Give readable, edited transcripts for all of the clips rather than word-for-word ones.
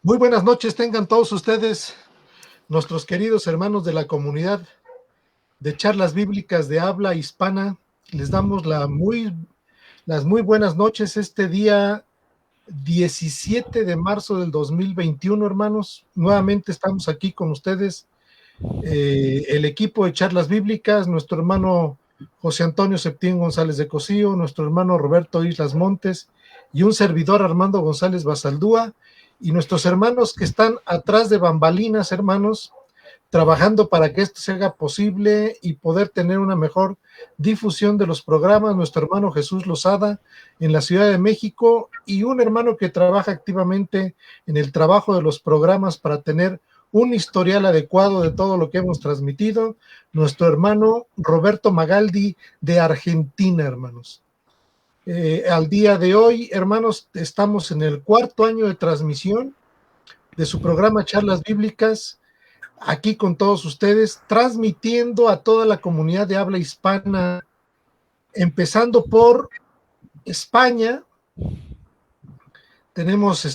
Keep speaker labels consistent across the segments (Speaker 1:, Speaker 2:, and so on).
Speaker 1: Muy buenas noches tengan todos ustedes, nuestros queridos hermanos de la comunidad de charlas bíblicas de habla hispana. Les damos las muy buenas noches este día 17 de marzo del 2021, hermanos. Nuevamente estamos aquí con ustedes, el equipo de charlas bíblicas, nuestro hermano José Antonio Septién González de Cosío, nuestro hermano Roberto Islas Montes y un servidor Armando González Basaldúa, y nuestros hermanos que están atrás de bambalinas, hermanos, trabajando para que esto se haga posible y poder tener una mejor difusión de los programas, nuestro hermano Jesús Lozada en la Ciudad de México, y un hermano que trabaja activamente en el trabajo de los programas para tener un historial adecuado de todo lo que hemos transmitido, nuestro hermano Roberto Magaldi de Argentina, hermanos. Al día de hoy, hermanos, estamos en el 4º año de transmisión de su programa Charlas Bíblicas, aquí con todos ustedes, transmitiendo a toda la comunidad de habla hispana, empezando por España. Tenemos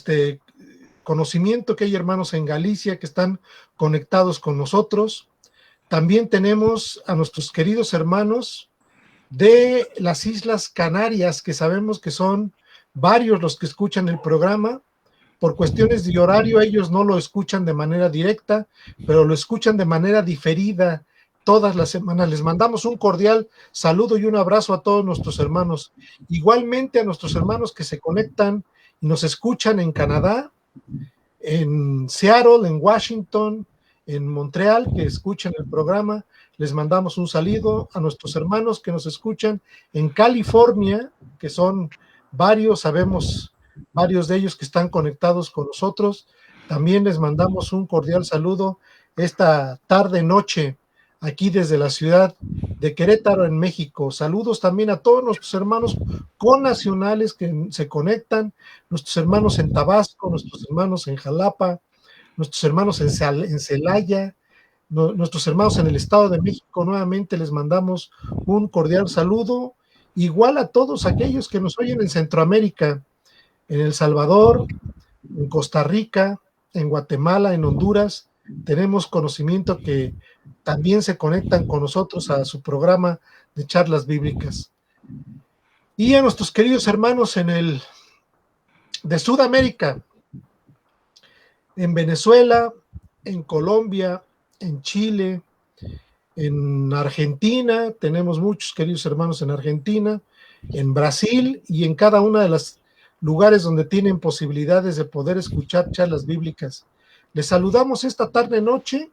Speaker 1: conocimiento que hay hermanos en Galicia que están conectados con nosotros. También tenemos a nuestros queridos hermanos de las Islas Canarias, que sabemos que son varios los que escuchan el programa. Por cuestiones de horario, ellos no lo escuchan de manera directa, pero lo escuchan de manera diferida todas las semanas. Les mandamos un cordial saludo y un abrazo a todos nuestros hermanos. Igualmente a nuestros hermanos que se conectan y nos escuchan en Canadá, en Seattle, en Washington, en Montreal, que escuchan el programa. Les mandamos un saludo a nuestros hermanos que nos escuchan en California, que son varios, sabemos varios de ellos que están conectados con nosotros. También les mandamos un cordial saludo esta tarde-noche aquí desde la ciudad de Querétaro, en México. Saludos también a todos nuestros hermanos connacionales que se conectan, nuestros hermanos en Tabasco, nuestros hermanos en Jalapa, nuestros hermanos en Celaya, nuestros hermanos en el Estado de México. Nuevamente les mandamos un cordial saludo, igual a todos aquellos que nos oyen en Centroamérica, en El Salvador, en Costa Rica, en Guatemala, en Honduras. Tenemos conocimiento que también se conectan con nosotros a su programa de charlas bíblicas. Y a nuestros queridos hermanos de Sudamérica, en Venezuela, en Colombia, en Chile, en Argentina. Tenemos muchos queridos hermanos en Argentina, en Brasil y en cada una de los lugares donde tienen posibilidades de poder escuchar charlas bíblicas. Les saludamos esta tarde-noche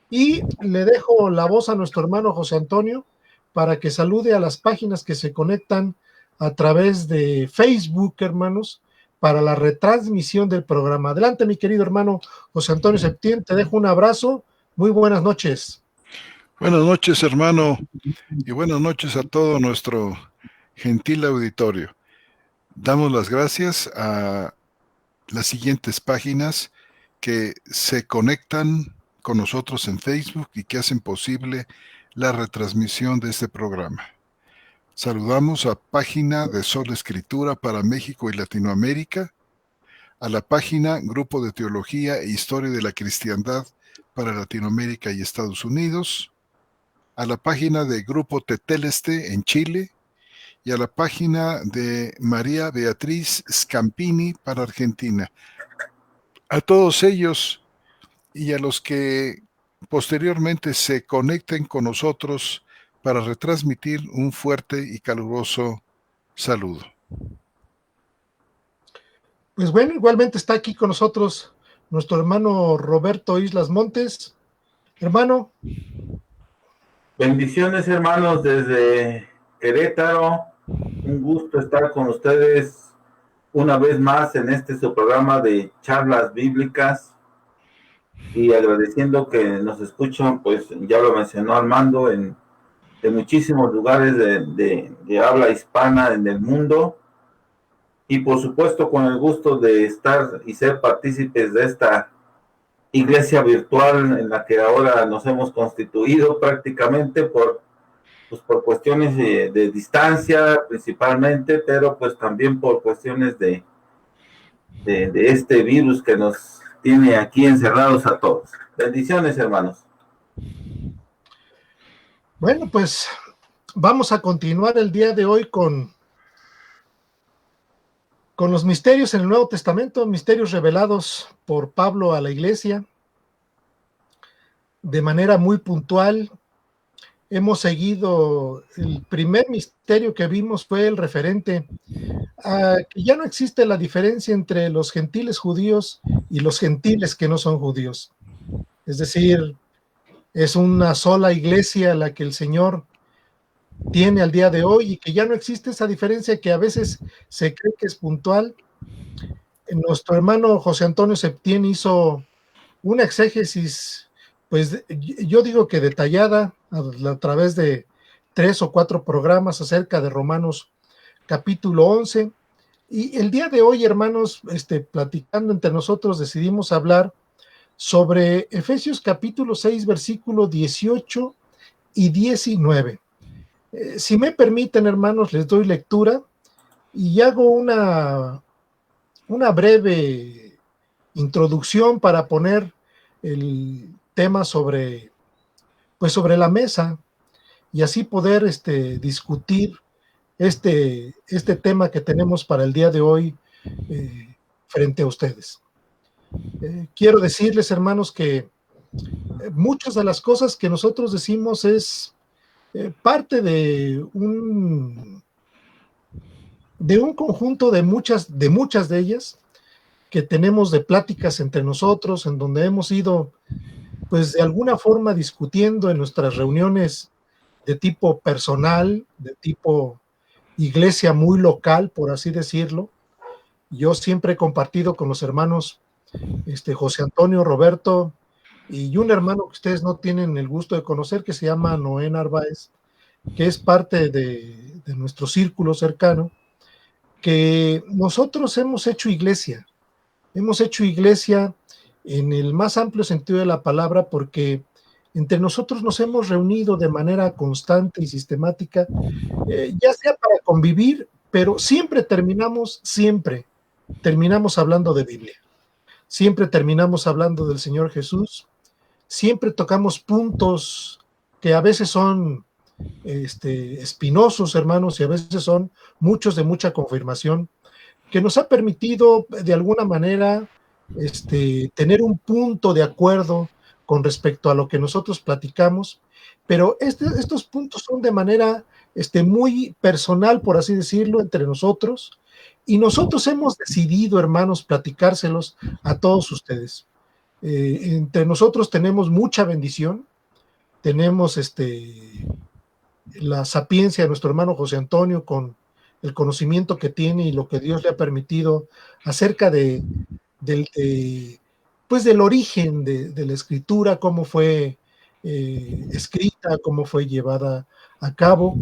Speaker 1: y le dejo la voz a nuestro hermano José Antonio para que salude a las páginas que se conectan a través de Facebook, hermanos, para la retransmisión del programa. Adelante, mi querido hermano José Antonio Septién, te dejo un abrazo. Muy buenas noches.
Speaker 2: Buenas noches, hermano, y buenas noches a todo nuestro gentil auditorio. Damos las gracias a las siguientes páginas que se conectan con nosotros en Facebook y que hacen posible la retransmisión de este programa. Saludamos a Página de Sola Escritura para México y Latinoamérica, a la página Grupo de Teología e Historia de la Cristiandad para Latinoamérica y Estados Unidos, a la página de Grupo Teteleste en Chile y a la página de María Beatriz Scampini para Argentina. A todos ellos y a los que posteriormente se conecten con nosotros para retransmitir un fuerte y caluroso saludo.
Speaker 1: Pues bueno, igualmente está aquí con nosotros nuestro hermano Roberto Islas Montes. Hermano.
Speaker 3: Bendiciones, hermanos, desde Querétaro. Un gusto estar con ustedes una vez más en su programa de charlas bíblicas, y agradeciendo que nos escuchan, pues ya lo mencionó Armando, de muchísimos lugares de habla hispana en el mundo, y por supuesto con el gusto de estar y ser partícipes de esta iglesia virtual en la que ahora nos hemos constituido prácticamente por cuestiones de distancia principalmente, pero pues también por cuestiones de este virus que nos tiene aquí encerrados a todos. Bendiciones, hermanos.
Speaker 1: Bueno, pues vamos a continuar el día de hoy con los misterios en el Nuevo Testamento, misterios revelados por Pablo a la iglesia de manera muy puntual. Hemos seguido, el primer misterio que vimos fue el referente a que ya no existe la diferencia entre los gentiles judíos y los gentiles que no son judíos. Es decir, es una sola iglesia la que el Señor tiene al día de hoy y que ya no existe esa diferencia que a veces se cree que es puntual. Nuestro hermano José Antonio Septién hizo una exégesis, pues yo digo que detallada a través de 3 o 4 programas acerca de Romanos capítulo 11. Y el día de hoy, hermanos, platicando entre nosotros, decidimos hablar sobre Efesios capítulo 6, versículo 18 y 19. Si me permiten, hermanos, les doy lectura y hago una breve introducción para poner el tema sobre la mesa y así poder discutir este tema que tenemos para el día de hoy frente a ustedes. Quiero decirles, hermanos, que muchas de las cosas que nosotros decimos es parte de un conjunto de muchas de ellas que tenemos de pláticas entre nosotros, en donde hemos ido, pues de alguna forma discutiendo en nuestras reuniones de tipo personal, de tipo iglesia muy local, por así decirlo. Yo siempre he compartido con los hermanos José Antonio, Roberto y un hermano que ustedes no tienen el gusto de conocer, que se llama Noé Narváez, que es parte de nuestro círculo cercano, que nosotros hemos hecho iglesia en el más amplio sentido de la palabra, porque entre nosotros nos hemos reunido de manera constante y sistemática, ya sea para convivir, pero siempre terminamos hablando de Biblia, siempre terminamos hablando del Señor Jesús, siempre tocamos puntos que a veces son espinosos, hermanos, y a veces son muchos de mucha confirmación, que nos ha permitido de alguna manera tener un punto de acuerdo con respecto a lo que nosotros platicamos, pero estos puntos son de manera muy personal, por así decirlo, entre nosotros, y nosotros hemos decidido, hermanos, platicárselos a todos ustedes. Entre nosotros tenemos mucha bendición, tenemos la sapiencia de nuestro hermano José Antonio con el conocimiento que tiene y lo que Dios le ha permitido acerca del origen de la escritura, cómo fue escrita, cómo fue llevada a cabo,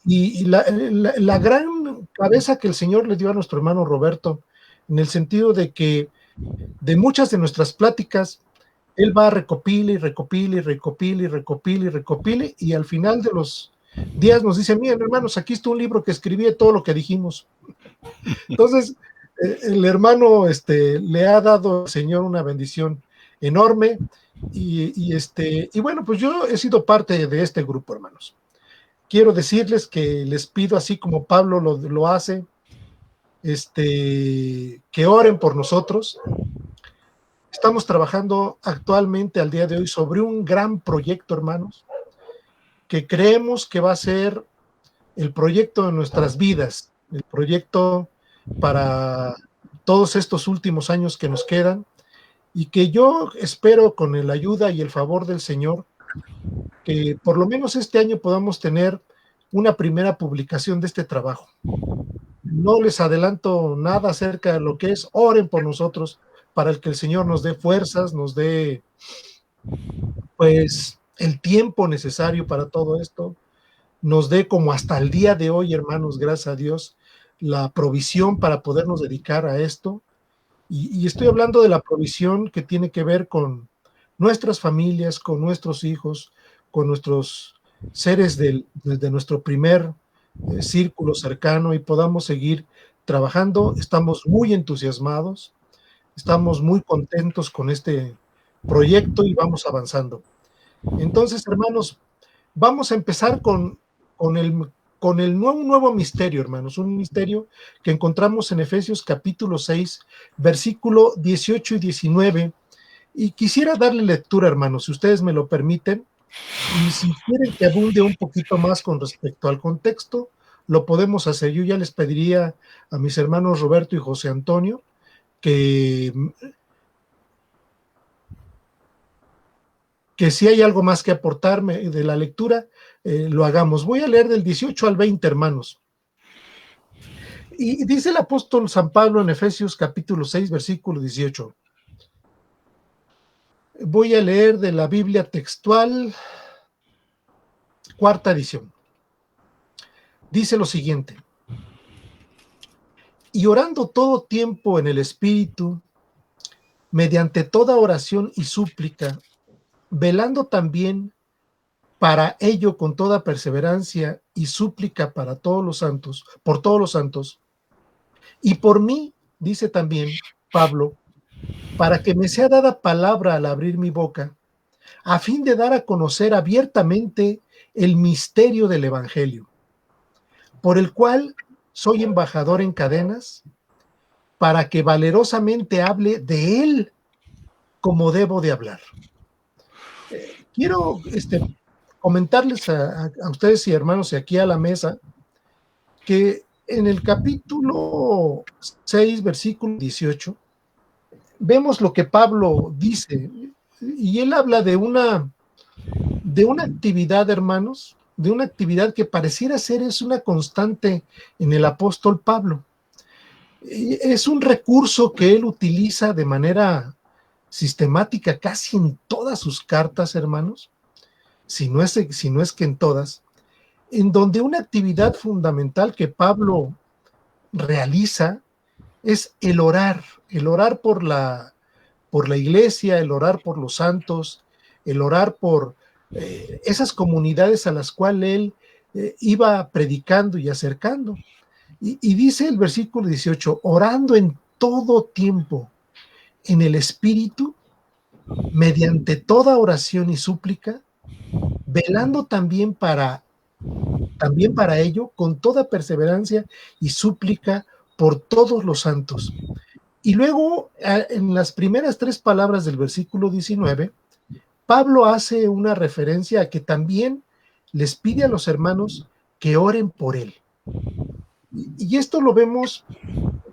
Speaker 1: y la gran cabeza que el Señor le dio a nuestro hermano Roberto, en el sentido de que de muchas de nuestras pláticas, él va a recopile y al final de los días nos dice: miren, hermanos, aquí está un libro que escribí de todo lo que dijimos. Entonces, el hermano le ha dado al Señor una bendición enorme y bueno, pues yo he sido parte de este grupo, hermanos. Quiero decirles que les pido, así como Pablo lo hace, que oren por nosotros. Estamos trabajando actualmente, al día de hoy, sobre un gran proyecto, hermanos, que creemos que va a ser el proyecto de nuestras vidas, el proyecto para todos estos últimos años que nos quedan, y que yo espero, con la ayuda y el favor del Señor, que por lo menos este año podamos tener una primera publicación de este trabajo. No les adelanto nada acerca de lo que es. Oren por nosotros para que el Señor nos dé fuerzas, nos dé pues el tiempo necesario para todo esto, nos dé, como hasta el día de hoy, hermanos, gracias a Dios, la provisión para podernos dedicar a esto. Y estoy hablando de la provisión que tiene que ver con nuestras familias, con nuestros hijos, con nuestros seres de nuestro primer círculo cercano, y podamos seguir trabajando. Estamos muy entusiasmados. Estamos muy contentos con este proyecto y vamos avanzando. Entonces, hermanos, vamos a empezar con un nuevo misterio, hermanos, un misterio que encontramos en Efesios capítulo 6, versículo 18 y 19. Y quisiera darle lectura, hermanos, si ustedes me lo permiten, y si quieren que abunde un poquito más con respecto al contexto, lo podemos hacer. Yo ya les pediría a mis hermanos Roberto y José Antonio que si hay algo más que aportarme de la lectura, lo hagamos. Voy a leer del 18 al 20, hermanos. Y dice el apóstol San Pablo en Efesios capítulo 6, versículo 18. Voy a leer de la Biblia textual, cuarta edición. Dice lo siguiente: y orando todo tiempo en el Espíritu, mediante toda oración y súplica, velando también para ello con toda perseverancia y súplica para todos los santos, por todos los santos, y por mí, dice también Pablo, para que me sea dada palabra al abrir mi boca, a fin de dar a conocer abiertamente el misterio del Evangelio, por el cual soy embajador en cadenas, para que valerosamente hable de él como debo de hablar. Quiero comentarles a ustedes y hermanos y aquí a la mesa que en el capítulo 6, versículo 18, vemos lo que Pablo dice, y él habla de una actividad, hermanos, de una actividad que pareciera ser es una constante en el apóstol Pablo. Es un recurso que él utiliza de manera sistemática casi en todas sus cartas, hermanos, si no es que en todas, en donde una actividad fundamental que Pablo realiza es el orar por la iglesia, el orar por los santos, el orar por esas comunidades a las cuales él iba predicando y acercando. Y dice el versículo 18, orando en todo tiempo en el Espíritu, mediante toda oración y súplica, velando también para ello, con toda perseverancia y súplica por todos los santos. Y luego, en las primeras 3 palabras del versículo 19, Pablo hace una referencia a que también les pide a los hermanos que oren por él. Y esto lo vemos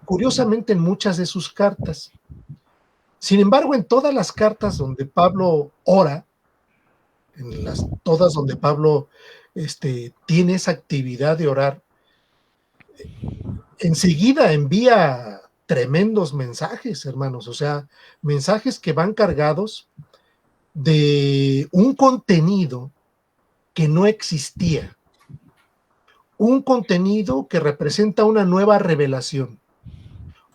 Speaker 1: curiosamente en muchas de sus cartas. Sin embargo, en todas las cartas donde Pablo ora, todas donde Pablo tiene esa actividad de orar, enseguida envía tremendos mensajes, hermanos, o sea, mensajes que van cargados de un contenido que no existía, un contenido que representa una nueva revelación,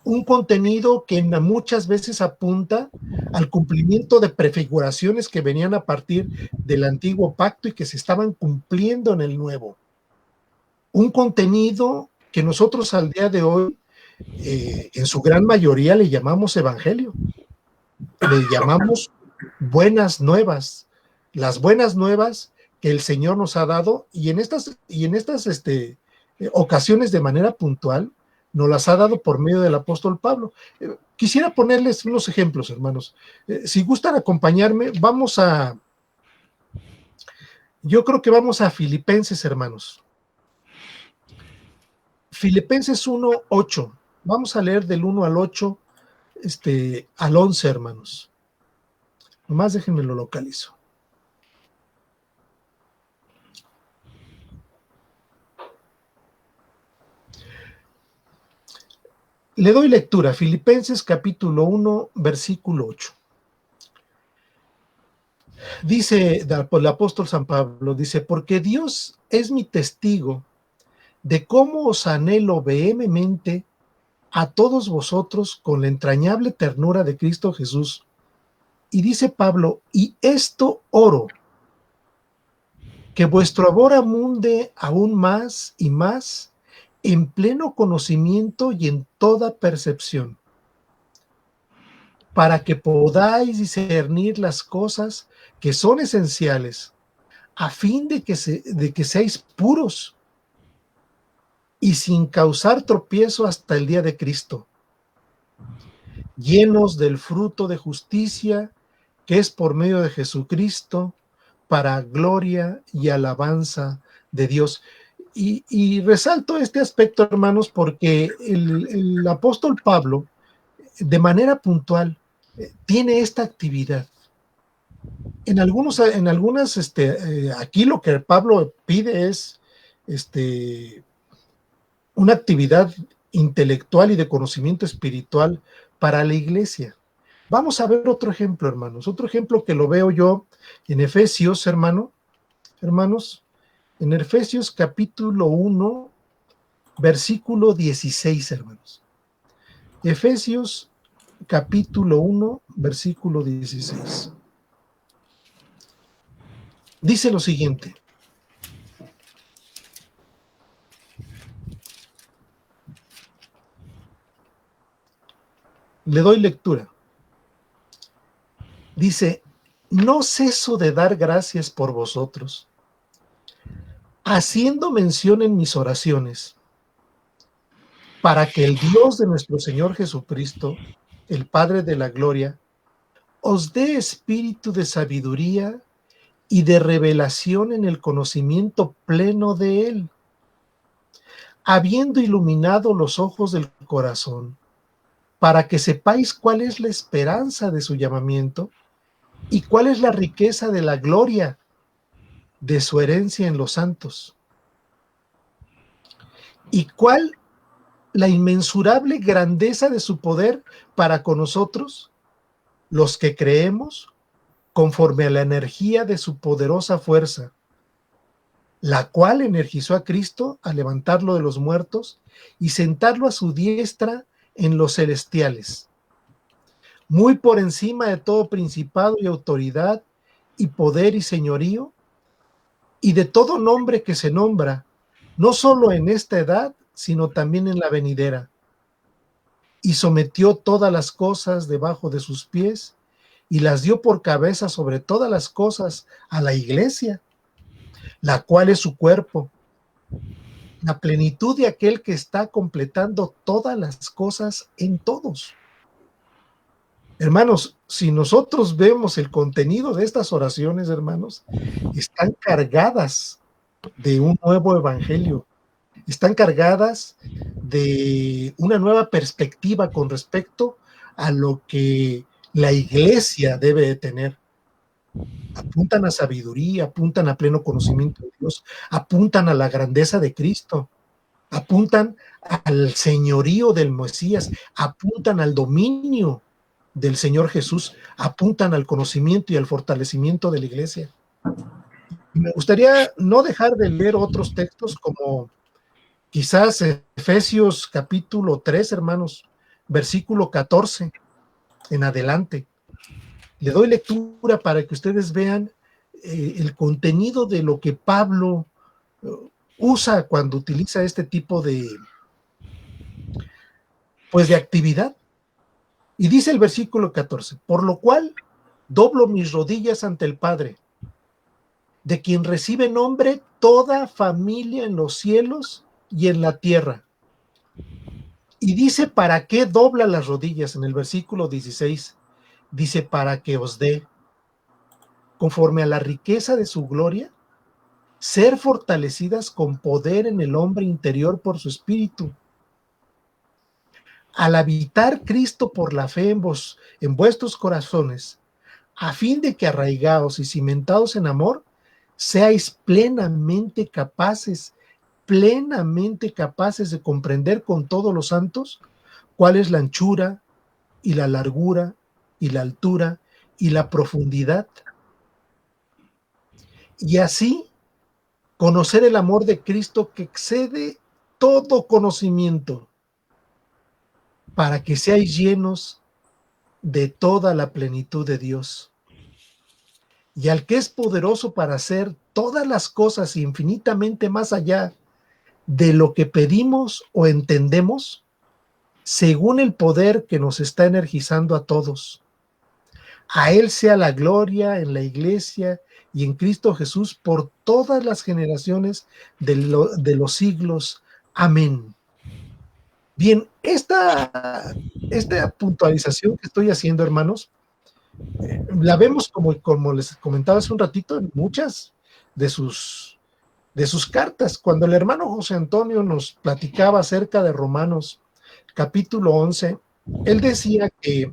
Speaker 1: un contenido que muchas veces apunta al cumplimiento de prefiguraciones que venían a partir del antiguo pacto y que se estaban cumpliendo en el nuevo. Un contenido que nosotros al día de hoy, en su gran mayoría, le llamamos evangelio, le llamamos buenas nuevas, las buenas nuevas que el Señor nos ha dado, y en estas ocasiones de manera puntual nos las ha dado por medio del apóstol Pablo. Quisiera ponerles unos ejemplos, hermanos. Si gustan acompañarme, yo creo que vamos a Filipenses, hermanos. Filipenses 1:8. Vamos a leer del 1 al 8, al 11, hermanos. Nomás déjenme lo localizo. Le doy lectura, Filipenses capítulo 1, versículo 8. Dice el apóstol San Pablo, dice, porque Dios es mi testigo de cómo os anhelo vehementemente a todos vosotros con la entrañable ternura de Cristo Jesús. Y dice Pablo, y esto oro, que vuestro amor abunde aún más y más en pleno conocimiento y en toda percepción, para que podáis discernir las cosas que son esenciales, a fin de que seáis puros y sin causar tropiezo hasta el día de Cristo, llenos del fruto de justicia que es por medio de Jesucristo, para gloria y alabanza de Dios. Y resalto este aspecto, hermanos, porque el apóstol Pablo, de manera puntual, tiene esta actividad. En algunas, aquí lo que Pablo pide es una actividad intelectual y de conocimiento espiritual para la iglesia. Vamos a ver otro ejemplo, hermanos. Otro ejemplo que lo veo yo en Efesios, hermanos, en Efesios capítulo 1, versículo 16, hermanos. Efesios capítulo 1, versículo 16. Dice lo siguiente. Le doy lectura. Dice, no ceso de dar gracias por vosotros, haciendo mención en mis oraciones, para que el Dios de nuestro Señor Jesucristo, el Padre de la gloria, os dé espíritu de sabiduría y de revelación en el conocimiento pleno de Él, habiendo iluminado los ojos del corazón, para que sepáis cuál es la esperanza de su llamamiento y cuál es la riqueza de la gloria de su herencia en los santos, y cuál la inmensurable grandeza de su poder para con nosotros, los que creemos, conforme a la energía de su poderosa fuerza, la cual energizó a Cristo a levantarlo de los muertos y sentarlo a su diestra en los celestiales, muy por encima de todo principado y autoridad y poder y señorío, y de todo nombre que se nombra, no solo en esta edad, sino también en la venidera. Y sometió todas las cosas debajo de sus pies, y las dio por cabeza sobre todas las cosas a la iglesia, la cual es su cuerpo, la plenitud de aquel que está completando todas las cosas en todos. Hermanos, si nosotros vemos el contenido de estas oraciones, hermanos, están cargadas de un nuevo evangelio, están cargadas de una nueva perspectiva con respecto a lo que la iglesia debe de tener. Apuntan a sabiduría, apuntan a pleno conocimiento de Dios, apuntan a la grandeza de Cristo, apuntan al señorío del Mesías, apuntan al dominio del Señor Jesús, apuntan al conocimiento y al fortalecimiento de la iglesia. Y me gustaría no dejar de leer otros textos como quizás Efesios capítulo 3, hermanos, versículo 14 en adelante. Le doy lectura para que ustedes vean el contenido de lo que Pablo usa cuando utiliza este tipo de actividad. Y dice el versículo 14, por lo cual doblo mis rodillas ante el Padre, de quien recibe nombre toda familia en los cielos y en la tierra. Y dice, ¿para qué dobla las rodillas? En el versículo 16, dice, para que os dé, conforme a la riqueza de su gloria, ser fortalecidas con poder en el hombre interior por su espíritu. Al habitar Cristo por la fe en vuestros corazones, a fin de que arraigados y cimentados en amor, seáis plenamente capaces de comprender con todos los santos cuál es la anchura y la largura y la altura y la profundidad. Y así conocer el amor de Cristo que excede todo conocimiento, para que seáis llenos de toda la plenitud de Dios. Y al que es poderoso para hacer todas las cosas infinitamente más allá de lo que pedimos o entendemos, según el poder que nos está energizando a todos. A Él sea la gloria en la iglesia y en Cristo Jesús por todas las generaciones de los siglos. Amén. Bien, esta puntualización que estoy haciendo, hermanos, la vemos como les comentaba hace un ratito en muchas de sus cartas. Cuando el hermano José Antonio nos platicaba acerca de Romanos capítulo 11, él decía que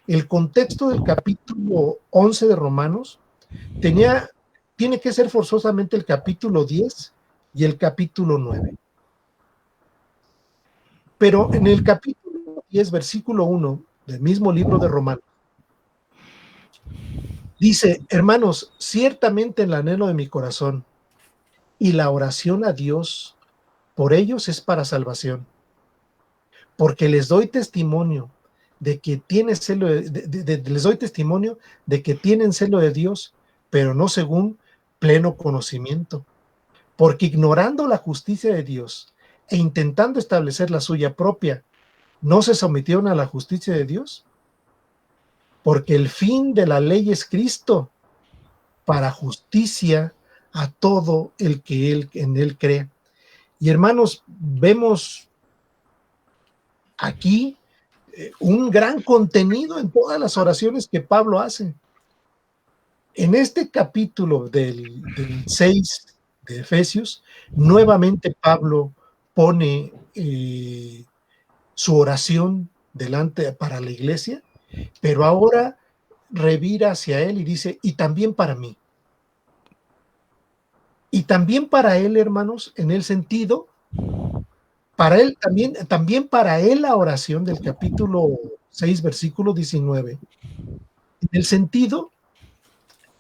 Speaker 1: el contexto del capítulo 11 de Romanos tiene que ser forzosamente el capítulo 10 y el capítulo 9. Pero en el capítulo 10, versículo 1 del mismo libro de Romanos, dice: hermanos, ciertamente el anhelo de mi corazón y la oración a Dios por ellos es para salvación, porque les doy testimonio de que tienen celo les doy testimonio de que tienen celo de Dios, pero no según pleno conocimiento, porque ignorando la justicia de Dios e intentando establecer la suya propia, no se sometieron a la justicia de Dios, porque el fin de la ley es Cristo, para justicia a todo el que en él cree. Y hermanos, vemos aquí un gran contenido en todas las oraciones que Pablo hace. En este capítulo del 6 de Efesios, nuevamente Pablo pone su oración delante para la iglesia, pero ahora revira hacia él y dice: y también para mí. Y también para él, hermanos, en el sentido, para él también para él la oración del capítulo 6, versículo 19, en el sentido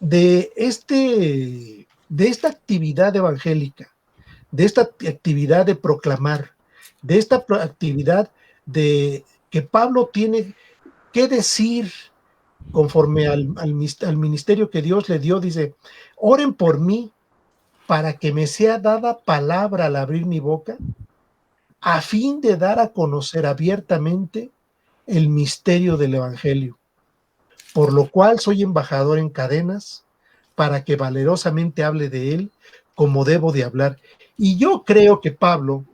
Speaker 1: de esta actividad evangélica, de esta actividad de proclamar, de esta actividad de que Pablo tiene que decir conforme al ministerio que Dios le dio. Dice: oren por mí para que me sea dada palabra al abrir mi boca, a fin de dar a conocer abiertamente el misterio del evangelio, por lo cual soy embajador en cadenas, para que valerosamente hable de él como debo de hablar. Y yo creo que Pablo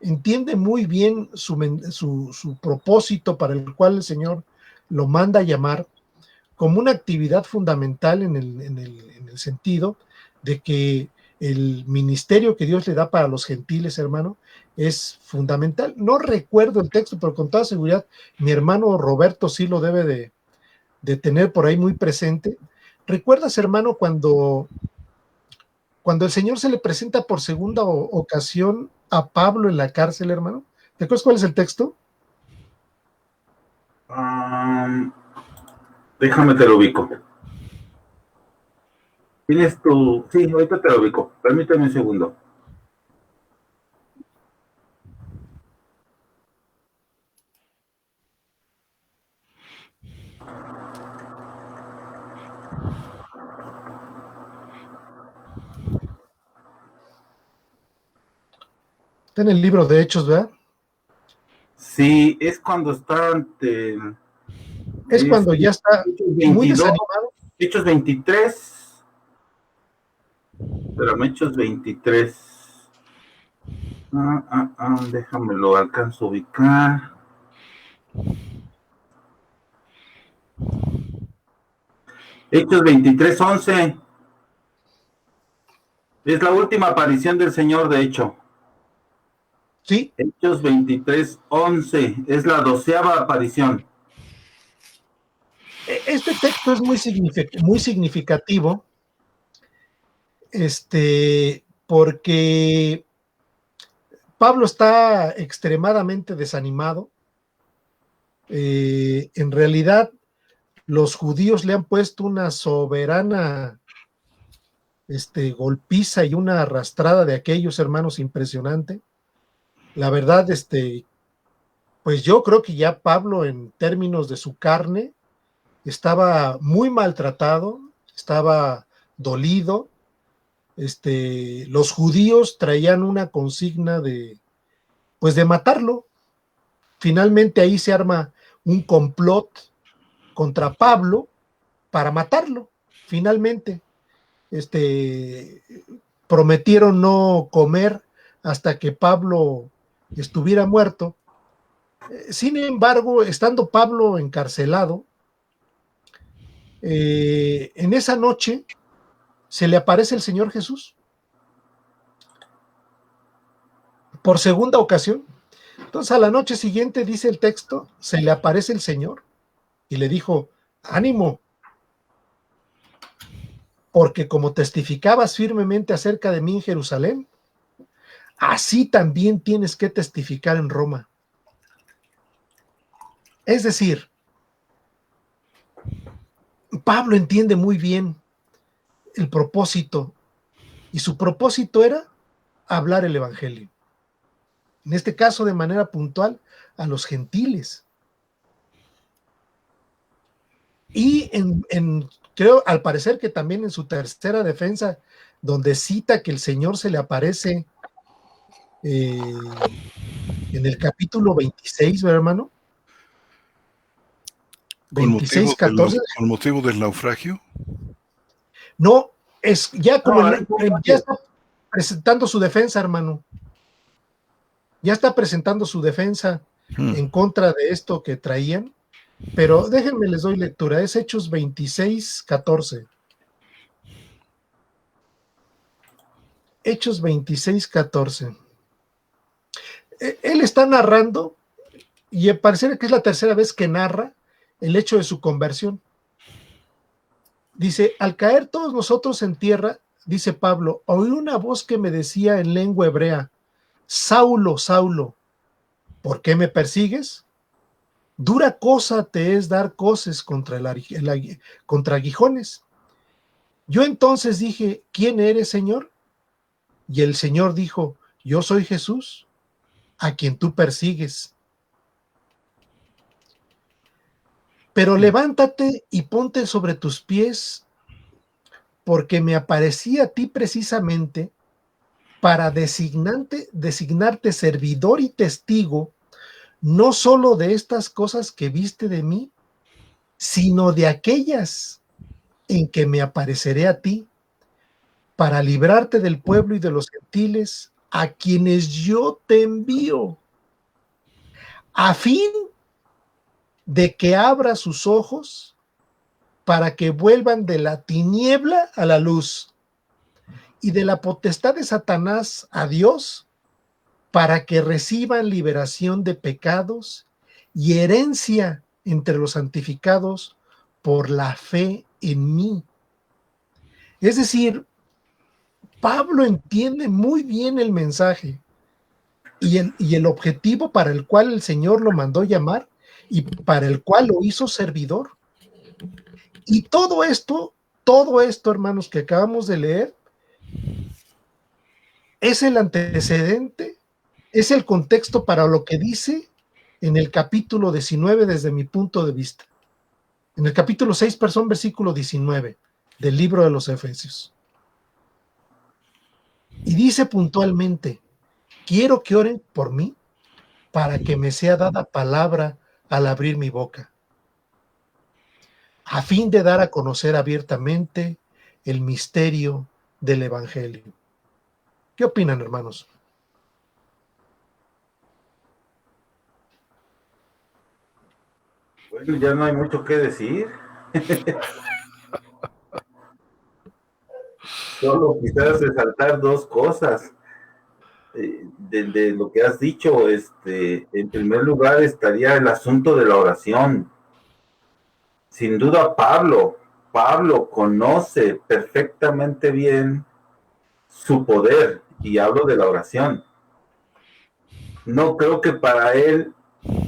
Speaker 1: entiende muy bien su propósito para el cual el Señor lo manda a llamar, como una actividad fundamental en el sentido de que el ministerio que Dios le da para los gentiles, hermano, es fundamental. No recuerdo el texto, pero con toda seguridad mi hermano Roberto sí lo debe de tener por ahí muy presente. ¿Recuerdas, hermano, cuando el Señor se le presenta por segunda ocasión a Pablo en la cárcel, hermano? ¿Te acuerdas cuál es el texto?
Speaker 3: Déjame te lo ubico. ¿Tienes tu...? Sí, ahorita te lo ubico. Permíteme un segundo.
Speaker 1: Está en el libro de Hechos, ¿verdad?
Speaker 3: Sí, es cuando está ante...
Speaker 1: Es cuando ya está muy desanimado.
Speaker 3: Hechos 23. Pero Hechos 23. Déjame lo alcanzo a ubicar. Hechos 23:11. Es la última aparición del Señor, de hecho.
Speaker 1: Sí.
Speaker 3: Hechos 23:11. Es la 12ª aparición.
Speaker 1: Este texto es muy significativo, porque Pablo está extremadamente desanimado. En realidad, los judíos le han puesto una soberana golpiza y una arrastrada de aquellos, hermanos, impresionante. La verdad, pues yo creo que ya Pablo, en términos de su carne, estaba muy maltratado, estaba dolido. Los judíos traían una consigna de matarlo. Finalmente ahí se arma un complot contra Pablo, para matarlo, finalmente. Prometieron no comer hasta que Pablo estuviera muerto. Sin embargo, estando Pablo encarcelado, en esa noche se le aparece el Señor Jesús por segunda ocasión. Entonces, a la noche siguiente, dice el texto, se le aparece el Señor y le dijo: ánimo, porque como testificabas firmemente acerca de mí en Jerusalén, así también tienes que testificar en Roma. Es decir, Pablo entiende muy bien el propósito, y su propósito era hablar el evangelio. En este caso, de manera puntual, a los gentiles. Y creo, al parecer, que también en su tercera defensa, donde cita que el Señor se le aparece en el capítulo 26, ¿verdad, hermano? 26, 14.
Speaker 2: ¿Con motivo del naufragio?
Speaker 1: No, es ya como ya está presentando su defensa, hermano. Ya está presentando su defensa en contra de esto que traían. Pero déjenme, les doy lectura. Es Hechos 26, 14. Hechos 26, 14. Él está narrando, y parece que es la tercera vez que narra el hecho de su conversión. Dice: al caer todos nosotros en tierra, dice Pablo, oí una voz que me decía en lengua hebrea: Saulo, Saulo, ¿por qué me persigues? Dura cosa te es dar coces contra aguijones. Yo entonces dije: ¿quién eres, Señor? Y el Señor dijo: yo soy Jesús, a quien tú persigues. Pero levántate y ponte sobre tus pies, porque me aparecí a ti precisamente para designarte servidor y testigo, no solo de estas cosas que viste de mí, sino de aquellas en que me apareceré a ti, para librarte del pueblo y de los gentiles, a quienes yo te envío, a fin de que abra sus ojos para que vuelvan de la tiniebla a la luz y de la potestad de Satanás a Dios, para que reciban liberación de pecados y herencia entre los santificados por la fe en mí. Es decir, Pablo entiende muy bien el mensaje y el objetivo para el cual el Señor lo mandó llamar y para el cual lo hizo servidor. Y todo esto, hermanos, que acabamos de leer, es el antecedente, es el contexto para lo que dice en el capítulo 19 desde mi punto de vista. En el capítulo 6, perdón, versículo 19 del libro de los Efesios. Y dice puntualmente: quiero que oren por mí para que me sea dada palabra al abrir mi boca, a fin de dar a conocer abiertamente el misterio del Evangelio. ¿Qué opinan, hermanos?
Speaker 3: Bueno, ya no hay mucho que decir. Solo quizás resaltar dos cosas de lo que has dicho. En primer lugar estaría el asunto de la oración. Sin duda Pablo conoce perfectamente bien su poder, y hablo de la oración. No creo que para él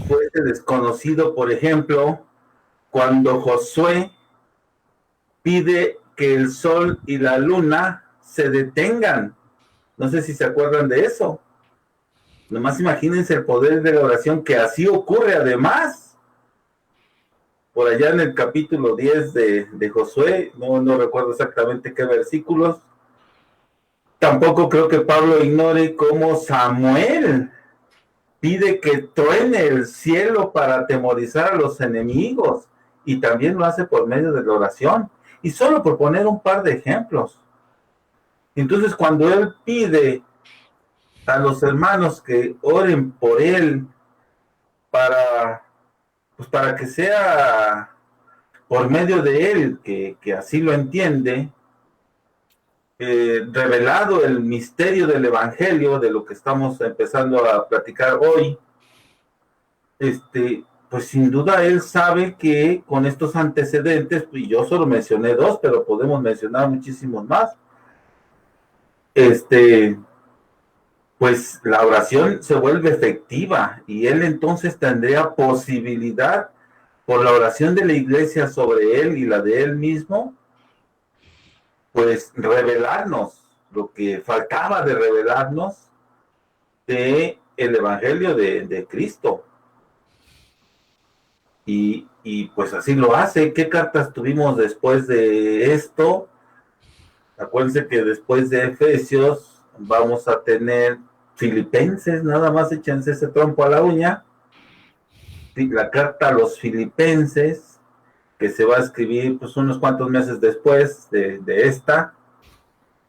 Speaker 3: fuese desconocido, por ejemplo, cuando Josué pide que el sol y la luna se detengan. No sé si se acuerdan de eso. Nomás imagínense el poder de la oración, que así ocurre además. Por allá en el capítulo 10 de Josué, no recuerdo exactamente qué versículos. Tampoco creo que Pablo ignore cómo Samuel pide que truene el cielo para atemorizar a los enemigos, y también lo hace por medio de la oración. Y solo por poner un par de ejemplos. Entonces, cuando él pide a los hermanos que oren por él para que sea por medio de él, que así lo entiende, revelado el misterio del evangelio, de lo que estamos empezando a platicar hoy, pues sin duda él sabe que con estos antecedentes, y yo solo mencioné dos, pero podemos mencionar muchísimos más, pues la oración se vuelve efectiva y él entonces tendría posibilidad por la oración de la iglesia sobre él y la de él mismo, pues revelarnos lo que faltaba de revelarnos de el evangelio de Cristo. Y pues así lo hace. ¿Qué cartas tuvimos después de esto? Acuérdense que después de Efesios vamos a tener Filipenses, nada más échense ese trompo a la uña. La carta a los Filipenses, que se va a escribir pues unos cuantos meses después de esta,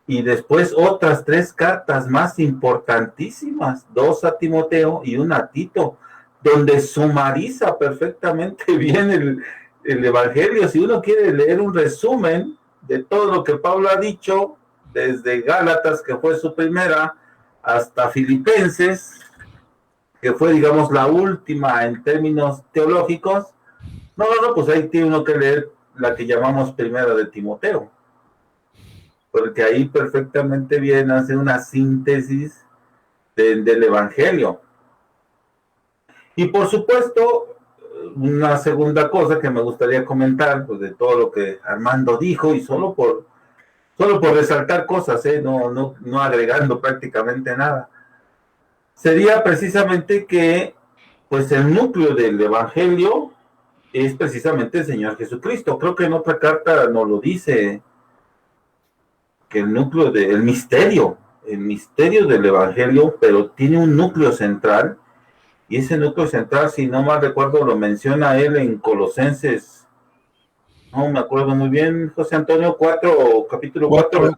Speaker 3: y después otras 3 cartas más importantísimas, 2 a Timoteo y 1 a Tito, donde sumariza perfectamente bien el Evangelio. Si uno quiere leer un resumen de todo lo que Pablo ha dicho, desde Gálatas, que fue su primera, hasta Filipenses, que fue, digamos, la última en términos teológicos, no, pues ahí tiene uno que leer la que llamamos primera de Timoteo, porque ahí perfectamente bien hace una síntesis del Evangelio. Y por supuesto, una segunda cosa que me gustaría comentar, pues de todo lo que Armando dijo, y solo por resaltar cosas, no agregando prácticamente nada, sería precisamente que pues el núcleo del Evangelio es precisamente el Señor Jesucristo. Creo que en otra carta nos lo dice, que el núcleo el misterio del Evangelio, pero tiene un núcleo central, y ese núcleo central, si no mal recuerdo, lo menciona él en Colosenses, no me acuerdo muy bien, José Antonio, capítulo 4,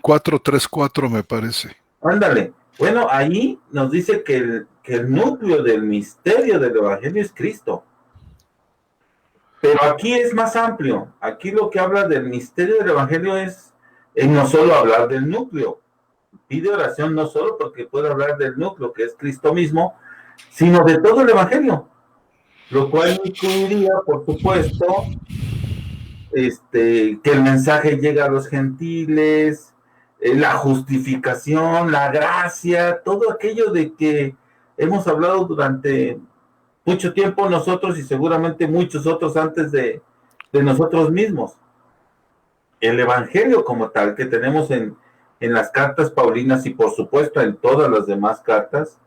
Speaker 2: 4:3-4 me parece.
Speaker 3: Ándale. Bueno, ahí nos dice que el núcleo del misterio del Evangelio es Cristo. Pero aquí es más amplio. Aquí lo que habla del misterio del Evangelio es no solo hablar del núcleo. Pide oración no solo porque puede hablar del núcleo, que es Cristo mismo, sino de todo el Evangelio. Lo cual incluiría, por supuesto, que el mensaje llegue a los gentiles, la justificación, la gracia, todo aquello de que hemos hablado durante mucho tiempo nosotros y seguramente muchos otros antes de nosotros mismos. El Evangelio como tal que tenemos en las cartas paulinas y por supuesto en todas las demás cartas,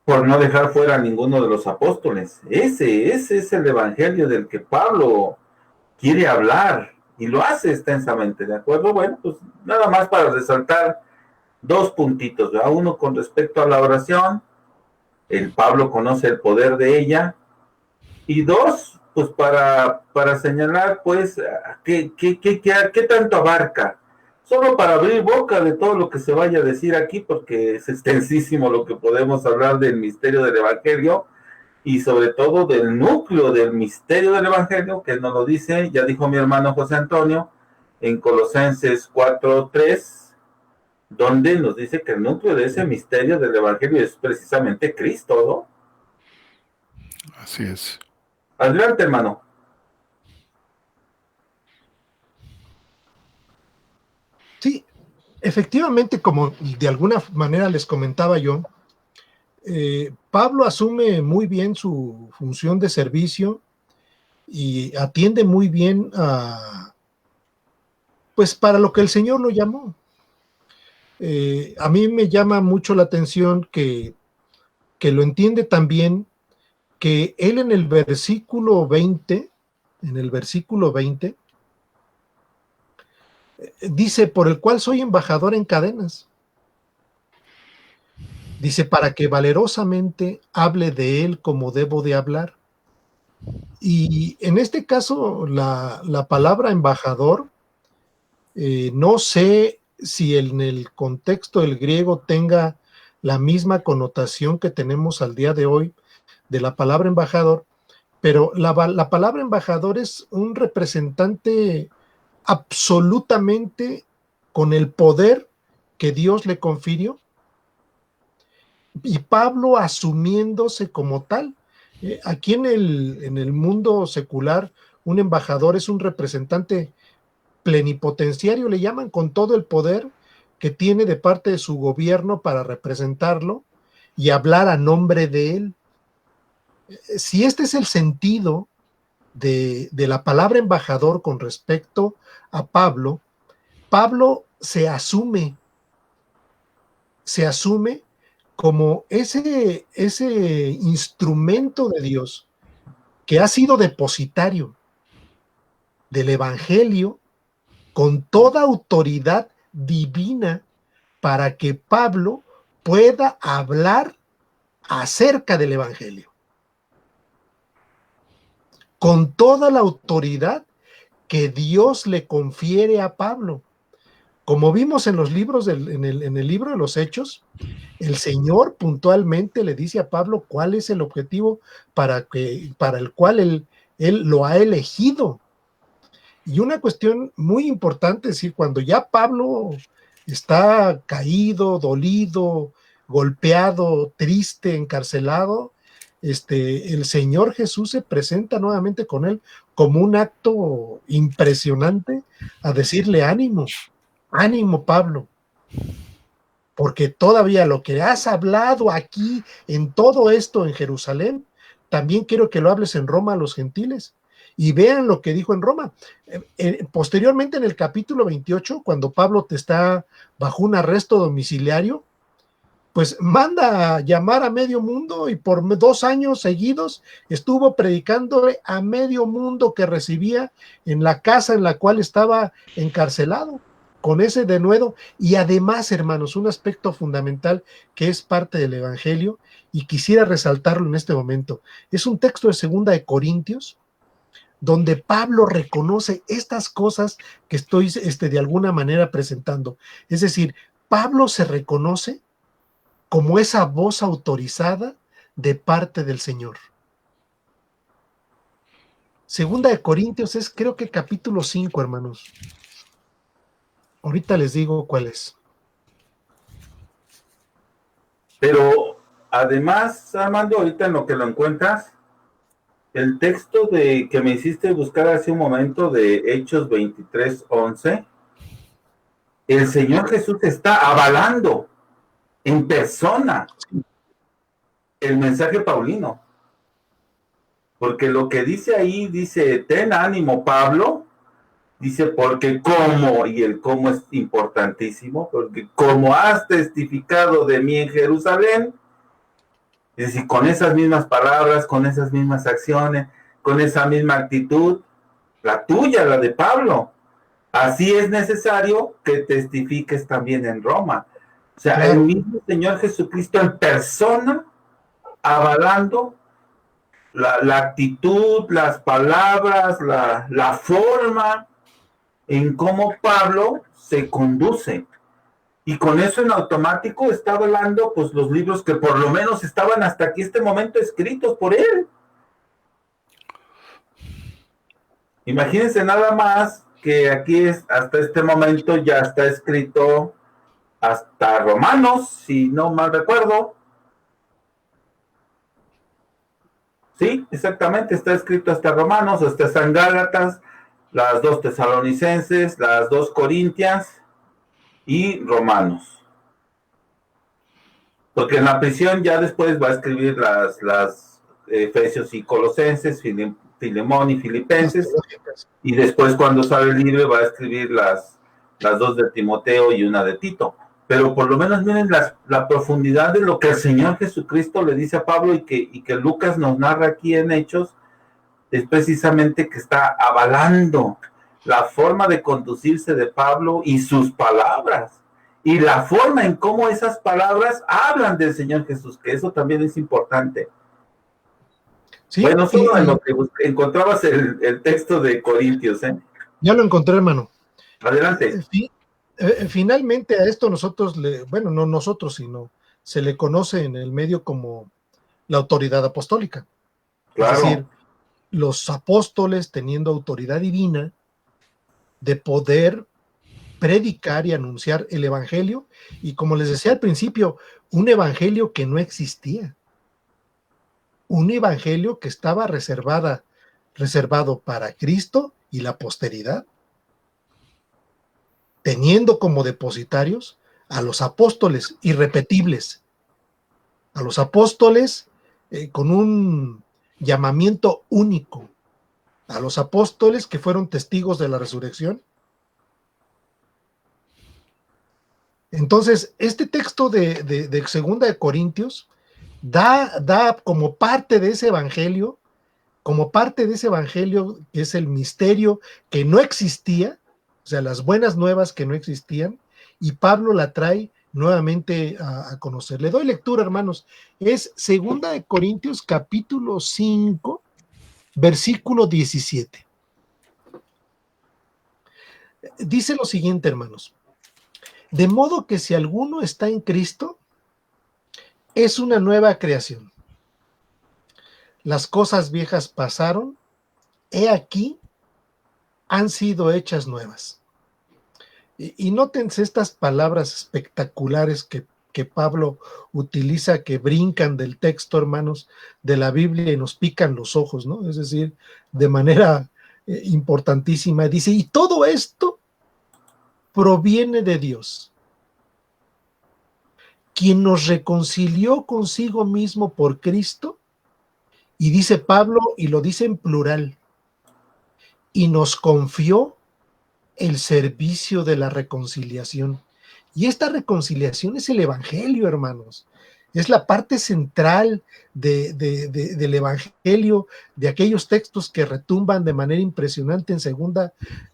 Speaker 3: por no dejar fuera a ninguno de los apóstoles. Ese es el Evangelio del que Pablo quiere hablar y lo hace extensamente, ¿de acuerdo? Bueno, pues nada más para resaltar 2 puntitos, ¿verdad? Uno con respecto a la oración, el Pablo conoce el poder de ella, y 2, pues para señalar, pues, ¿qué tanto abarca? Solo para abrir boca de todo lo que se vaya a decir aquí, porque es extensísimo lo que podemos hablar del misterio del Evangelio, y sobre todo del núcleo del misterio del Evangelio, que nos lo dice, ya dijo mi hermano José Antonio, en Colosenses 4:3, donde nos dice que el núcleo de ese misterio del Evangelio es precisamente Cristo, ¿no?
Speaker 2: Así es.
Speaker 3: Adelante, hermano.
Speaker 1: Sí, efectivamente, como de alguna manera les comentaba yo, Pablo asume muy bien su función de servicio y atiende muy bien pues para lo que el Señor lo llamó. A mí me llama mucho la atención que lo entiende también, que él en el versículo 20, dice, por el cual soy embajador en cadenas. Dice, para que valerosamente hable de él como debo de hablar. Y en este caso, la palabra embajador, no sé si en el contexto del griego tenga la misma connotación que tenemos al día de hoy de la palabra embajador, pero la palabra embajador es un representante absolutamente con el poder que Dios le confirió, y Pablo asumiéndose como tal. Aquí en el mundo secular, un embajador es un representante plenipotenciario, le llaman, con todo el poder que tiene de parte de su gobierno para representarlo y hablar a nombre de él. Si este es el sentido de la palabra embajador con respecto a Pablo, Pablo se asume como ese instrumento de Dios que ha sido depositario del Evangelio con toda autoridad divina para que Pablo pueda hablar acerca del Evangelio. Con toda la autoridad que Dios le confiere a Pablo. Como vimos en los libros, en el libro de los Hechos, el Señor puntualmente le dice a Pablo cuál es el objetivo para el cual él lo ha elegido. Y una cuestión muy importante es decir, cuando ya Pablo está caído, dolido, golpeado, triste, encarcelado, el Señor Jesús se presenta nuevamente con él como un acto impresionante a decirle ánimo, ánimo Pablo, porque todavía lo que has hablado aquí en todo esto en Jerusalén, también quiero que lo hables en Roma a los gentiles. Y vean lo que dijo en Roma. Posteriormente en el capítulo 28, cuando Pablo te está bajo un arresto domiciliario, pues manda a llamar a medio mundo y por 2 años seguidos estuvo predicándole a medio mundo que recibía en la casa en la cual estaba encarcelado, con ese denuedo. Y además, hermanos, un aspecto fundamental que es parte del Evangelio y quisiera resaltarlo en este momento, es un texto de 2 de Corintios, donde Pablo reconoce estas cosas que estoy de alguna manera presentando. Es decir, Pablo se reconoce como esa voz autorizada de parte del Señor. 2 de Corintios es, creo que capítulo 5, hermanos. Ahorita les digo cuál es.
Speaker 3: Pero además, Armando, ahorita en lo que lo encuentras, el texto que me hiciste buscar hace un momento de Hechos 23:11, el Señor Jesús está avalando en persona el mensaje paulino. Porque lo que dice ahí, dice, ten ánimo, Pablo, dice, porque como, y el cómo es importantísimo, porque como has testificado de mí en Jerusalén, es decir, con esas mismas palabras, con esas mismas acciones, con esa misma actitud, la tuya, la de Pablo, así es necesario que testifiques también en Roma. O sea, claro, el mismo Señor Jesucristo en persona, avalando la actitud, las palabras, la forma en cómo Pablo se conduce. Y con eso en automático está avalando pues los libros que por lo menos estaban hasta aquí este momento escritos por él. Imagínense nada más que aquí hasta este momento ya está escrito hasta Romanos, si no mal recuerdo. Sí, exactamente, está escrito hasta Romanos, hasta San Gálatas, las 2 Tesalonicenses, las 2 Corintias y Romanos. Porque en la prisión ya después va a escribir las Efesios y Colosenses, Filemón y Filipenses, y después cuando sale libre va a escribir las 2 de Timoteo y una de Tito. Pero por lo menos miren la profundidad de lo que el Señor Jesucristo le dice a Pablo y que Lucas nos narra aquí en Hechos, es precisamente que está avalando la forma de conducirse de Pablo y sus palabras, y la forma en cómo esas palabras hablan del Señor Jesús, que eso también es importante.
Speaker 1: ¿sí?
Speaker 3: Bueno, solo en lo que encontrabas el texto de Corintios, ¿eh?
Speaker 1: Ya lo encontré, hermano.
Speaker 3: Adelante.
Speaker 1: Finalmente a esto nosotros, bueno, no nosotros, sino se le conoce en el medio como la autoridad apostólica. Es
Speaker 3: Claro,
Speaker 1: decir, los apóstoles teniendo autoridad divina de poder predicar y anunciar el evangelio, y como les decía al principio, un evangelio que no existía, un evangelio que estaba reservado para Cristo y la posteridad, teniendo como depositarios a los apóstoles irrepetibles, a los apóstoles con un llamamiento único, a los apóstoles que fueron testigos de la resurrección. Entonces, este texto de Segunda de Corintios da como parte de ese evangelio, que es el misterio que no existía, o sea, las buenas nuevas que no existían, y Pablo la trae nuevamente a conocer. Le doy lectura, hermanos. Es Segunda de Corintios, capítulo 5, versículo 17. Dice lo siguiente, hermanos. De modo que si alguno está en Cristo, es una nueva creación. Las cosas viejas pasaron, he aquí, han sido hechas nuevas. Y nótense estas palabras espectaculares que Pablo utiliza, que brincan del texto, hermanos, de la Biblia y nos pican los ojos, ¿no? Es decir, de manera importantísima. Dice, y todo esto proviene de Dios, quien nos reconcilió consigo mismo por Cristo, y dice Pablo, y lo dice en plural, y nos confió el servicio de la reconciliación. Y esta reconciliación es el Evangelio, hermanos. Es la parte central del Evangelio, de aquellos textos que retumban de manera impresionante en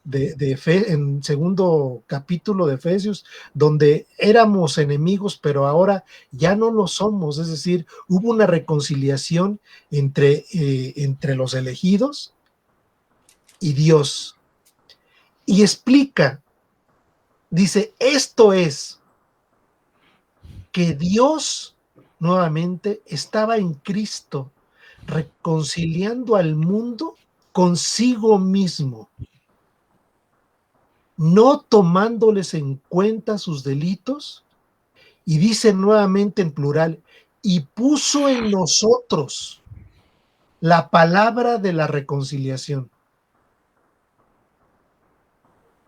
Speaker 1: en segundo capítulo de Efesios, donde éramos enemigos, pero ahora ya no lo somos. Es decir, hubo una reconciliación entre los elegidos y Dios. Y explica, dice, esto es que Dios nuevamente estaba en Cristo, reconciliando al mundo consigo mismo, no tomándoles en cuenta sus delitos, y dice nuevamente en plural, y puso en nosotros la palabra de la reconciliación.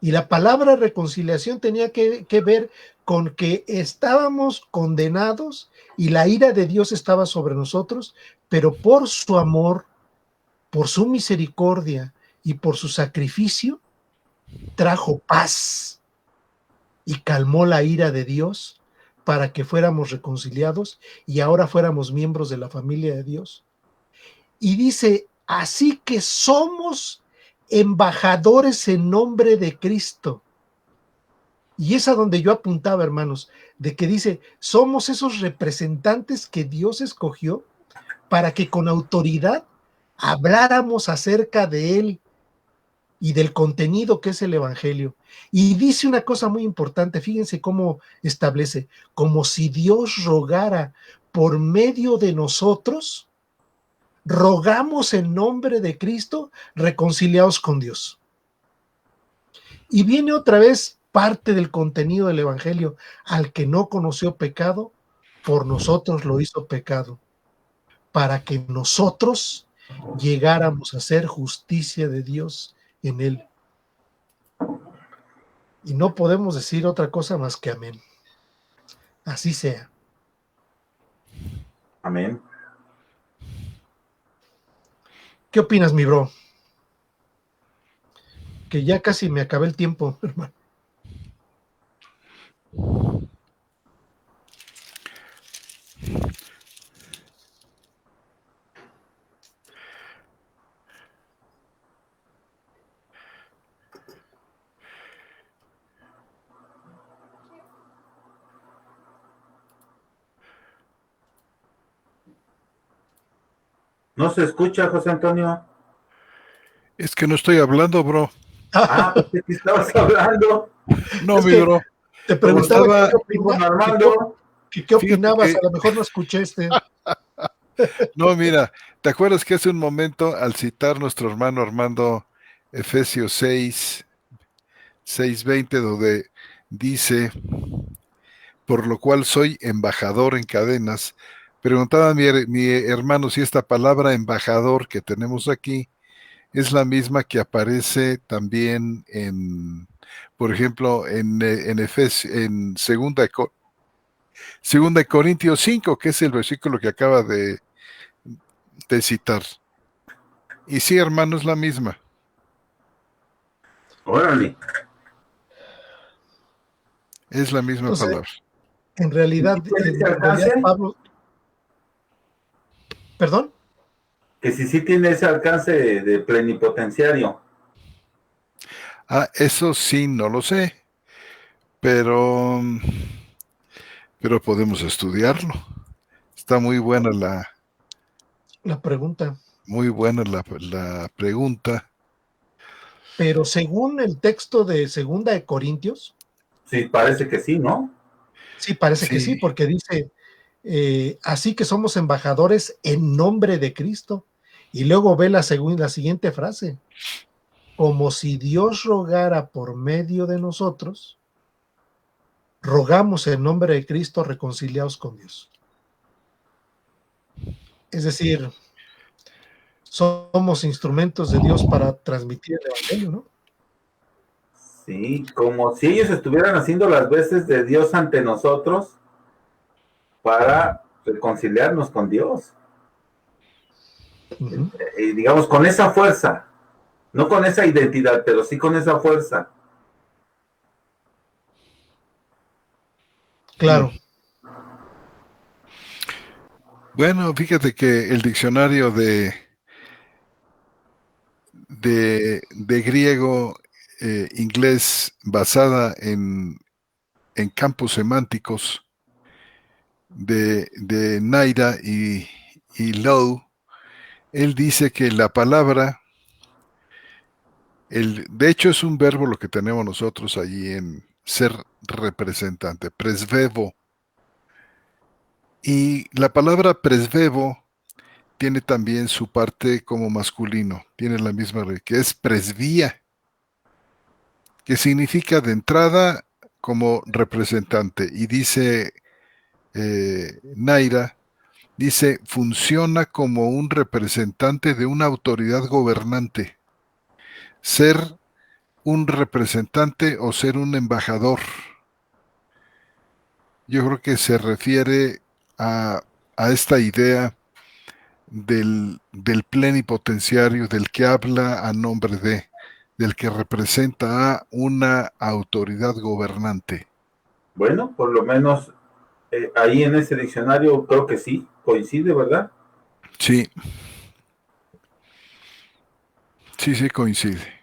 Speaker 1: Y la palabra reconciliación tenía que ver con que estábamos condenados y la ira de Dios estaba sobre nosotros, pero por su amor, por su misericordia y por su sacrificio, trajo paz y calmó la ira de Dios para que fuéramos reconciliados y ahora fuéramos miembros de la familia de Dios. Y dice, así que somos embajadores en nombre de Cristo. Y es a donde yo apuntaba, hermanos, de que dice, somos esos representantes que Dios escogió para que con autoridad habláramos acerca de Él y del contenido que es el Evangelio. Y dice una cosa muy importante, fíjense cómo establece, como si Dios rogara por medio de nosotros, rogamos en nombre de Cristo, reconciliados con Dios. Y viene otra vez parte del contenido del Evangelio. Al que no conoció pecado, por nosotros lo hizo pecado, para que nosotros llegáramos a ser justicia de Dios en él. Y no podemos decir otra cosa más que amén. Así sea.
Speaker 3: Amén.
Speaker 1: ¿Qué opinas, mi bro? Que ya casi me acabé el tiempo, hermano.
Speaker 3: No se escucha, José Antonio.
Speaker 2: Es que no estoy hablando, bro.
Speaker 3: Ah, pensé que estabas hablando.
Speaker 2: No,
Speaker 1: Es
Speaker 2: mi
Speaker 1: que
Speaker 2: bro.
Speaker 1: te
Speaker 3: Como
Speaker 1: preguntaba
Speaker 3: estaba
Speaker 2: Estaba,
Speaker 3: aquí con Armando.
Speaker 1: qué
Speaker 2: fíjate
Speaker 1: opinabas,
Speaker 2: que,
Speaker 1: a lo mejor no escuché
Speaker 2: no, mira, ¿te acuerdas que hace un momento al citar nuestro hermano Armando Efesios 6:20, donde dice, por lo cual soy embajador en cadenas? Preguntaba mi hermano si esta palabra embajador que tenemos aquí es la misma que aparece también por ejemplo, en segunda de Corintios 5, que es el versículo que acaba de citar. Y sí, hermano, es la misma.
Speaker 3: Órale.
Speaker 2: Es la misma
Speaker 1: Entonces,
Speaker 2: palabra.
Speaker 3: ¿Y si tiene ese
Speaker 1: en realidad
Speaker 3: alcance?
Speaker 1: Pablo, perdón,
Speaker 3: Que si sí tiene ese alcance de plenipotenciario.
Speaker 2: Ah, eso sí, no lo sé, pero, pero podemos estudiarlo. Está
Speaker 1: la pregunta.
Speaker 2: muy buena la pregunta.
Speaker 1: Pero según el texto de Segunda de Corintios,
Speaker 3: Sí, parece que sí, ¿no?
Speaker 1: sí, parece que sí,
Speaker 2: Sí,
Speaker 1: porque dice, así que somos embajadores en nombre de Cristo. Y luego ve la siguiente frase, como si Dios rogara por medio de nosotros, rogamos en nombre de Cristo reconciliados con Dios. Es decir, somos instrumentos de Dios para transmitir el Evangelio, ¿no?
Speaker 3: Sí, como si ellos estuvieran haciendo las veces de Dios ante nosotros para reconciliarnos con Dios.
Speaker 1: Uh-huh.
Speaker 3: Y digamos, con esa fuerza, no con esa identidad, pero sí con esa fuerza.
Speaker 2: mm.
Speaker 1: Claro.
Speaker 2: Bueno, fíjate que el diccionario de griego inglés basada en campos semánticos de Naira y Lowe, él dice que la palabra, de hecho es un verbo lo que tenemos nosotros allí en ser representante, presvevo. Y la palabra presvevo tiene también su parte como masculino, tiene la misma, que es presbía, que significa de entrada como representante. Y dice Naira, dice, funciona como un representante de una autoridad gobernante. Ser un representante o ser un embajador. Yo creo que se refiere a, a esta idea del plenipotenciario, del que habla a nombre del que representa a una autoridad gobernante.
Speaker 3: Bueno, por lo menos ahí en ese diccionario creo que sí, coincide, ¿verdad?
Speaker 2: Sí, sí, sí coincide.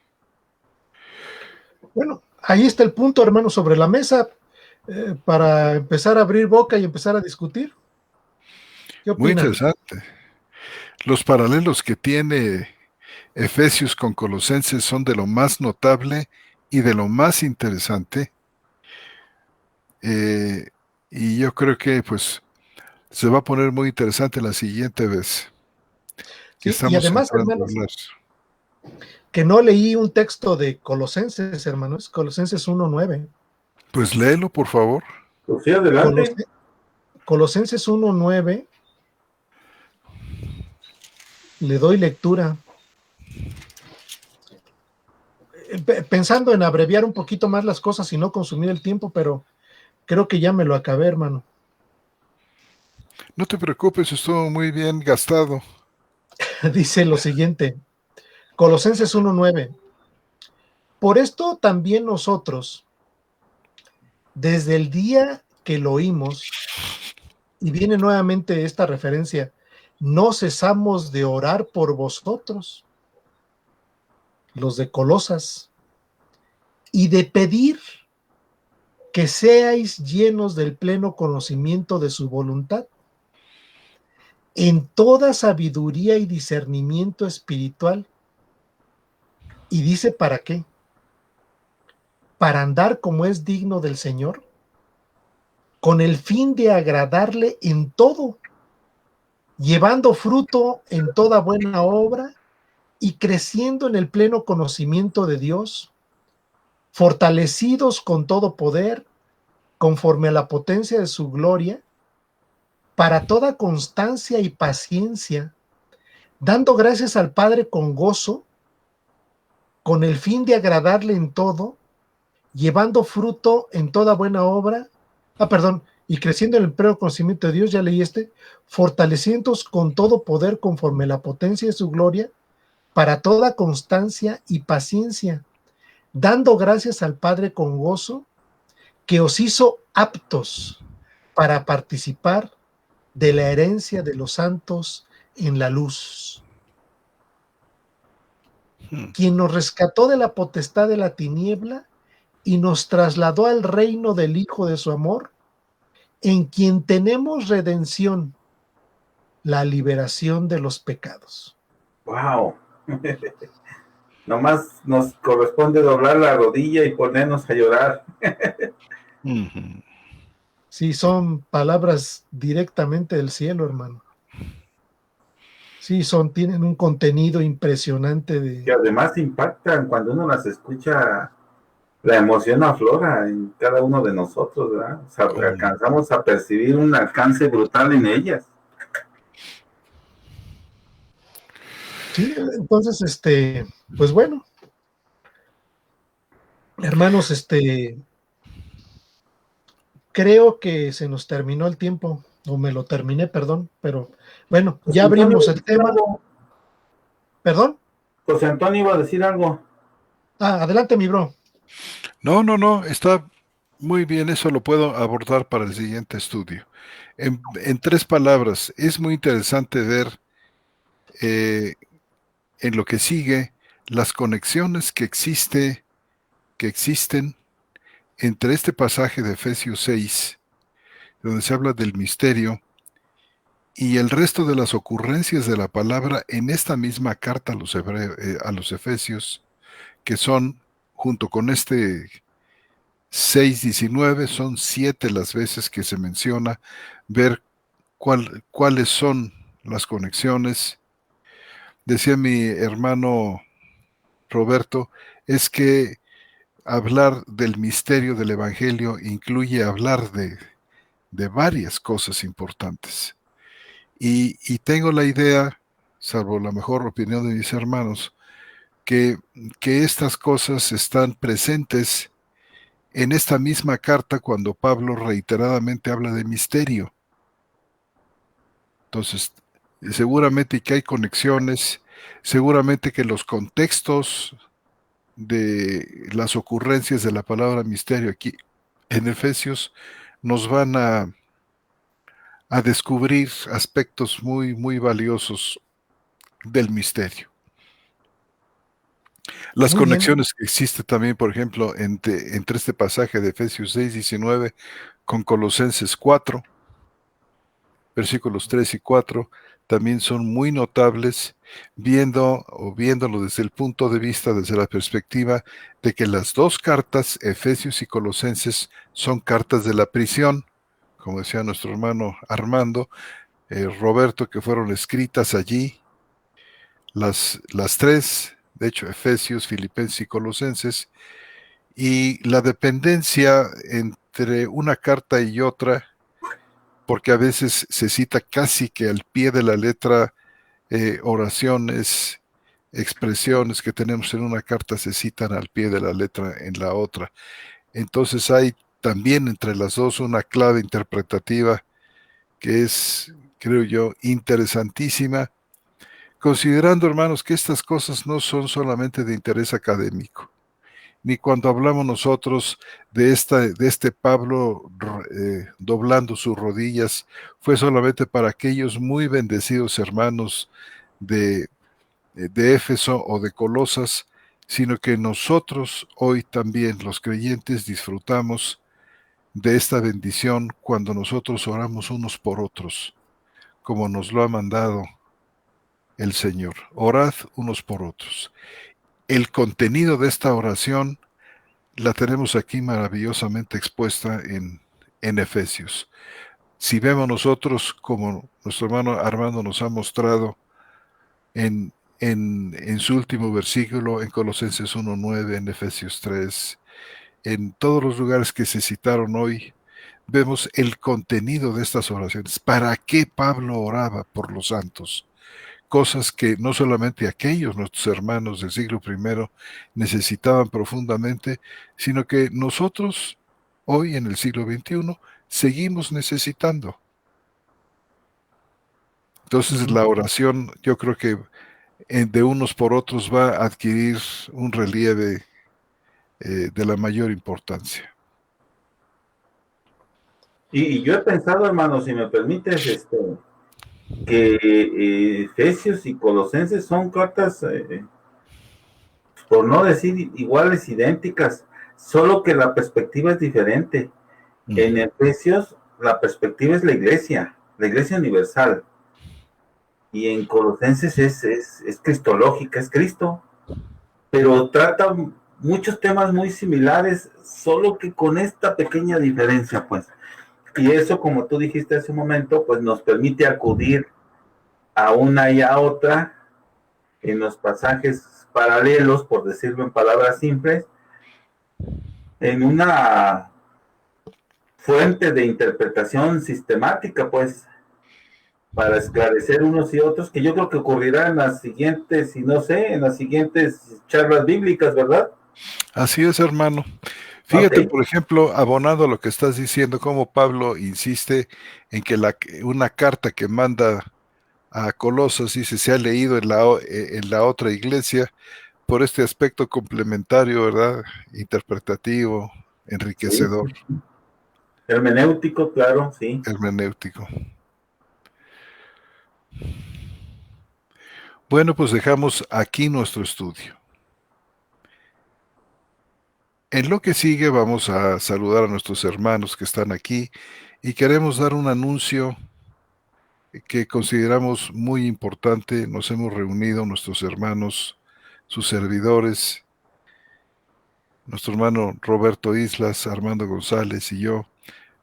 Speaker 1: Bueno, ahí está el punto, hermano, sobre la mesa para empezar a abrir boca y empezar a discutir. ¿Qué
Speaker 2: Muy
Speaker 1: opinan?
Speaker 2: interesante. Los paralelos que tiene Efesios con Colosenses son de lo más notable y de lo más interesante. eh, y yo creo que pues se va a poner muy interesante la siguiente vez que
Speaker 1: Sí, y
Speaker 2: estamos
Speaker 1: además,
Speaker 2: entrando a
Speaker 1: hermanos,
Speaker 2: hablar.
Speaker 1: que no leí un texto de Colosenses, hermanos, Colosenses 1:9.
Speaker 2: Pues léelo, por favor.
Speaker 3: Pues sí, adelante.
Speaker 1: Colosenses 1:9, le doy lectura. Pensando en abreviar un poquito más las cosas y no consumir el tiempo, pero creo que ya me lo acabé, hermano.
Speaker 2: No te preocupes, estuvo muy bien gastado.
Speaker 1: Dice lo siguiente, Colosenses 1:9. Por esto también nosotros, desde el día que lo oímos, y viene nuevamente esta referencia, no cesamos de orar por vosotros, los de Colosas, y de pedir que seáis llenos del pleno conocimiento de su voluntad, en toda sabiduría y discernimiento espiritual. Y dice, ¿para qué? Para andar como es digno del Señor, con el fin de agradarle en todo, llevando fruto en toda buena obra y creciendo en el pleno conocimiento de Dios, fortalecidos con todo poder, conforme a la potencia de su gloria, para toda constancia y paciencia, dando gracias al Padre con gozo, con el fin de agradarle en todo, llevando fruto en toda buena obra, y creciendo en el pleno conocimiento de Dios, ya leí fortaleciéndoos con todo poder conforme a la potencia de su gloria, para toda constancia y paciencia, dando gracias al Padre con gozo, que os hizo aptos para participar de la herencia de los santos en la luz, quien nos rescató de la potestad de la tiniebla y nos trasladó al reino del Hijo de su amor, en quien tenemos redención, la liberación de los pecados.
Speaker 3: ¡Wow! Nomás nos corresponde doblar la rodilla y ponernos a llorar.
Speaker 1: Sí, son palabras directamente del cielo, hermano. Sí, tienen un contenido impresionante
Speaker 3: Que además impactan cuando uno las escucha, la emoción aflora en cada uno de nosotros, ¿verdad? O sea, alcanzamos a percibir un alcance brutal en ellas.
Speaker 1: Sí, entonces, pues bueno, hermanos, creo que se nos terminó el tiempo, o me lo terminé, perdón, pero bueno,
Speaker 3: José
Speaker 1: ya
Speaker 3: Antonio
Speaker 1: abrimos
Speaker 3: iba a
Speaker 1: el
Speaker 3: decir
Speaker 1: tema.
Speaker 3: algo.
Speaker 1: ¿Perdón?
Speaker 3: José Antonio iba a decir algo.
Speaker 1: Adelante, mi bro.
Speaker 2: No, está muy bien, eso lo puedo abordar para el siguiente estudio. En 3 palabras, es muy interesante ver eh, en lo que sigue las conexiones que existen entre este pasaje de Efesios 6, donde se habla del misterio, y el resto de las ocurrencias de la palabra en esta misma carta a a los Efesios, que son, junto con este 6:19, son 7 las veces que se menciona, ver cuáles son las conexiones. Decía mi hermano Roberto, es que hablar del misterio del Evangelio incluye hablar de varias cosas importantes. Y tengo la idea, salvo la mejor opinión de mis hermanos, que, que estas cosas están presentes en esta misma carta cuando Pablo reiteradamente habla de misterio. Entonces, seguramente que hay conexiones, seguramente que los contextos de las ocurrencias de la palabra misterio aquí en Efesios nos van a descubrir aspectos muy valiosos del misterio. Las
Speaker 1: Muy bien.
Speaker 2: conexiones que existen también, por ejemplo, entre este pasaje de Efesios 6:19 con Colosenses 4, versículos 3 y 4, también son muy notables, viéndolo desde el punto de vista, desde la perspectiva de que las 2 cartas, Efesios y Colosenses, son cartas de la prisión, como decía nuestro hermano Armando, Roberto, que fueron escritas allí, las 3, de hecho, Efesios, Filipenses y Colosenses, y la dependencia entre una carta y otra, porque a veces se cita casi que al pie de la letra oraciones, expresiones que tenemos en una carta se citan al pie de la letra en la otra. Entonces hay también entre las dos una clave interpretativa que es, creo yo, interesantísima, considerando, hermanos, que estas cosas no son solamente de interés académico, ni cuando hablamos nosotros de este Pablo doblando sus rodillas, fue solamente para aquellos muy bendecidos hermanos de, de Éfeso o de Colosas, sino que nosotros hoy también, los creyentes, disfrutamos de esta bendición cuando nosotros oramos unos por otros, como nos lo ha mandado el Señor. Orad unos por otros. El contenido de esta oración la tenemos aquí maravillosamente expuesta en Efesios. Si vemos nosotros, como nuestro hermano Armando nos ha mostrado en su último versículo, en Colosenses 1:9, en Efesios 3, en todos los lugares que se citaron hoy, vemos el contenido de estas oraciones. ¿Para qué Pablo oraba por los santos? Cosas que no solamente aquellos, nuestros hermanos del siglo I, necesitaban profundamente, sino que nosotros, hoy en el siglo XXI, seguimos necesitando. Entonces la oración, yo creo que de unos por otros va a adquirir un relieve de la mayor importancia.
Speaker 3: Y yo he pensado, hermano, si me permites, que Efesios y Colosenses son cartas, por no decir iguales, idénticas, solo que la perspectiva es diferente. En Efesios la perspectiva es la iglesia universal, y en Colosenses es cristológica, es Cristo, pero trata muchos temas muy similares, solo que con esta pequeña diferencia, pues. Y eso, como tú dijiste hace un momento, pues nos permite acudir a una y a otra en los pasajes paralelos, por decirlo en palabras simples, en una fuente de interpretación sistemática, pues, para esclarecer unos y otros, que yo creo que ocurrirá en las siguientes, y no sé, en las siguientes charlas bíblicas, ¿verdad?
Speaker 2: Así es, hermano. Fíjate,
Speaker 3: Okay.
Speaker 2: por ejemplo, abonando a lo que estás diciendo, cómo Pablo insiste en que una carta que manda a Colosas, dice, se ha leído en la otra iglesia, por este aspecto complementario, ¿verdad? Interpretativo,
Speaker 3: Sí.
Speaker 2: enriquecedor,
Speaker 3: Hermenéutico, claro, sí.
Speaker 2: hermenéutico. Bueno, pues dejamos aquí nuestro estudio. En lo que sigue vamos a saludar a nuestros hermanos que están aquí y queremos dar un anuncio que consideramos muy importante. Nos hemos reunido nuestros hermanos, sus servidores, nuestro hermano Roberto Islas, Armando González y yo,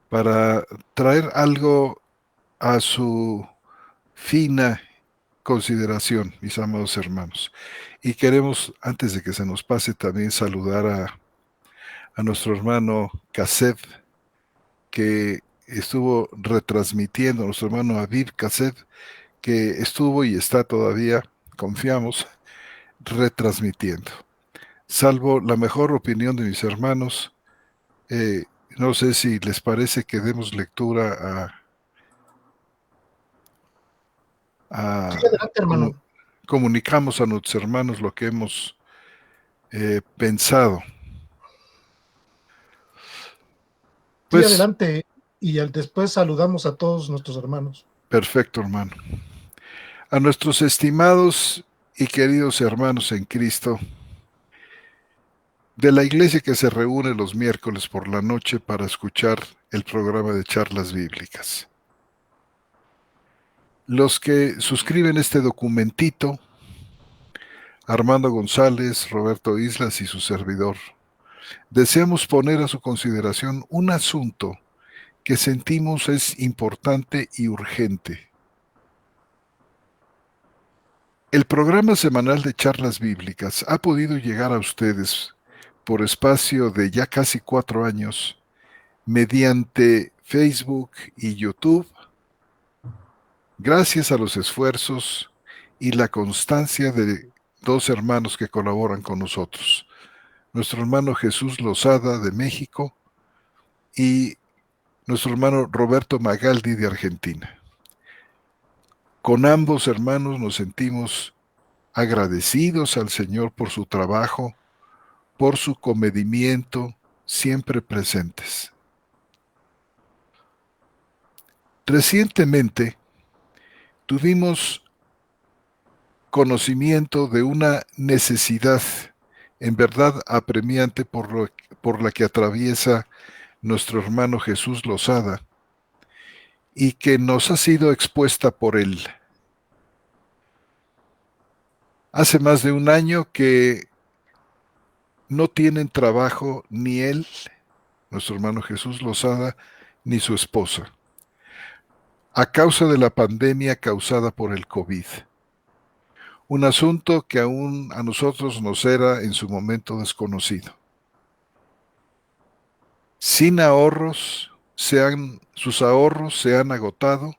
Speaker 2: para traer algo a su fina consideración, mis amados hermanos. Y queremos, antes de que se nos pase, también saludar a nuestro hermano Kasev, que estuvo retransmitiendo, nuestro hermano Aviv Kasev, que estuvo y está todavía, confiamos, retransmitiendo. Salvo la mejor opinión de mis hermanos, no sé si les parece que demos lectura
Speaker 1: Sí,
Speaker 2: a
Speaker 1: adelante, hermano.
Speaker 2: comunicamos a nuestros hermanos lo que hemos pensado.
Speaker 1: Sí,
Speaker 2: Pues,
Speaker 1: adelante. Y después saludamos a todos nuestros hermanos.
Speaker 2: perfecto, hermano. A nuestros estimados y queridos hermanos en Cristo, de la iglesia que se reúne los miércoles por la noche para escuchar el programa de charlas bíblicas. Los que suscriben este documentito, Armando González, Roberto Islas y su servidor, deseamos poner a su consideración un asunto que sentimos es importante y urgente. El programa semanal de charlas bíblicas ha podido llegar a ustedes por espacio de ya casi 4 años mediante Facebook y YouTube, gracias a los esfuerzos y la constancia de 2 hermanos que colaboran con nosotros. Nuestro hermano Jesús Lozada de México y nuestro hermano Roberto Magaldi de Argentina. Con ambos hermanos nos sentimos agradecidos al Señor por su trabajo, por su comedimiento, siempre presentes. Recientemente tuvimos conocimiento de una necesidad en verdad apremiante por la que atraviesa nuestro hermano Jesús Lozada, y que nos ha sido expuesta por él. Hace más de un año que no tienen trabajo ni él, nuestro hermano Jesús Lozada, ni su esposa, a causa de la pandemia causada por el COVID. Un asunto que aún a nosotros nos era en su momento desconocido. Sin ahorros, sus ahorros se han agotado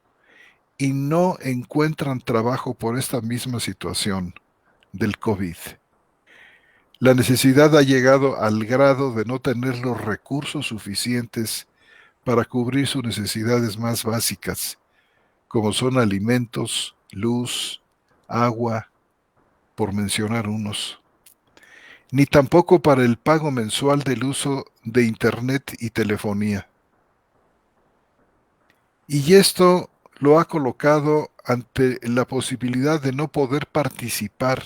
Speaker 2: y no encuentran trabajo por esta misma situación del COVID. La necesidad ha llegado al grado de no tener los recursos suficientes para cubrir sus necesidades más básicas, como son alimentos, luz, agua, por mencionar unos. Ni tampoco para el pago mensual del uso de Internet y telefonía. Y esto lo ha colocado ante la posibilidad de no poder participar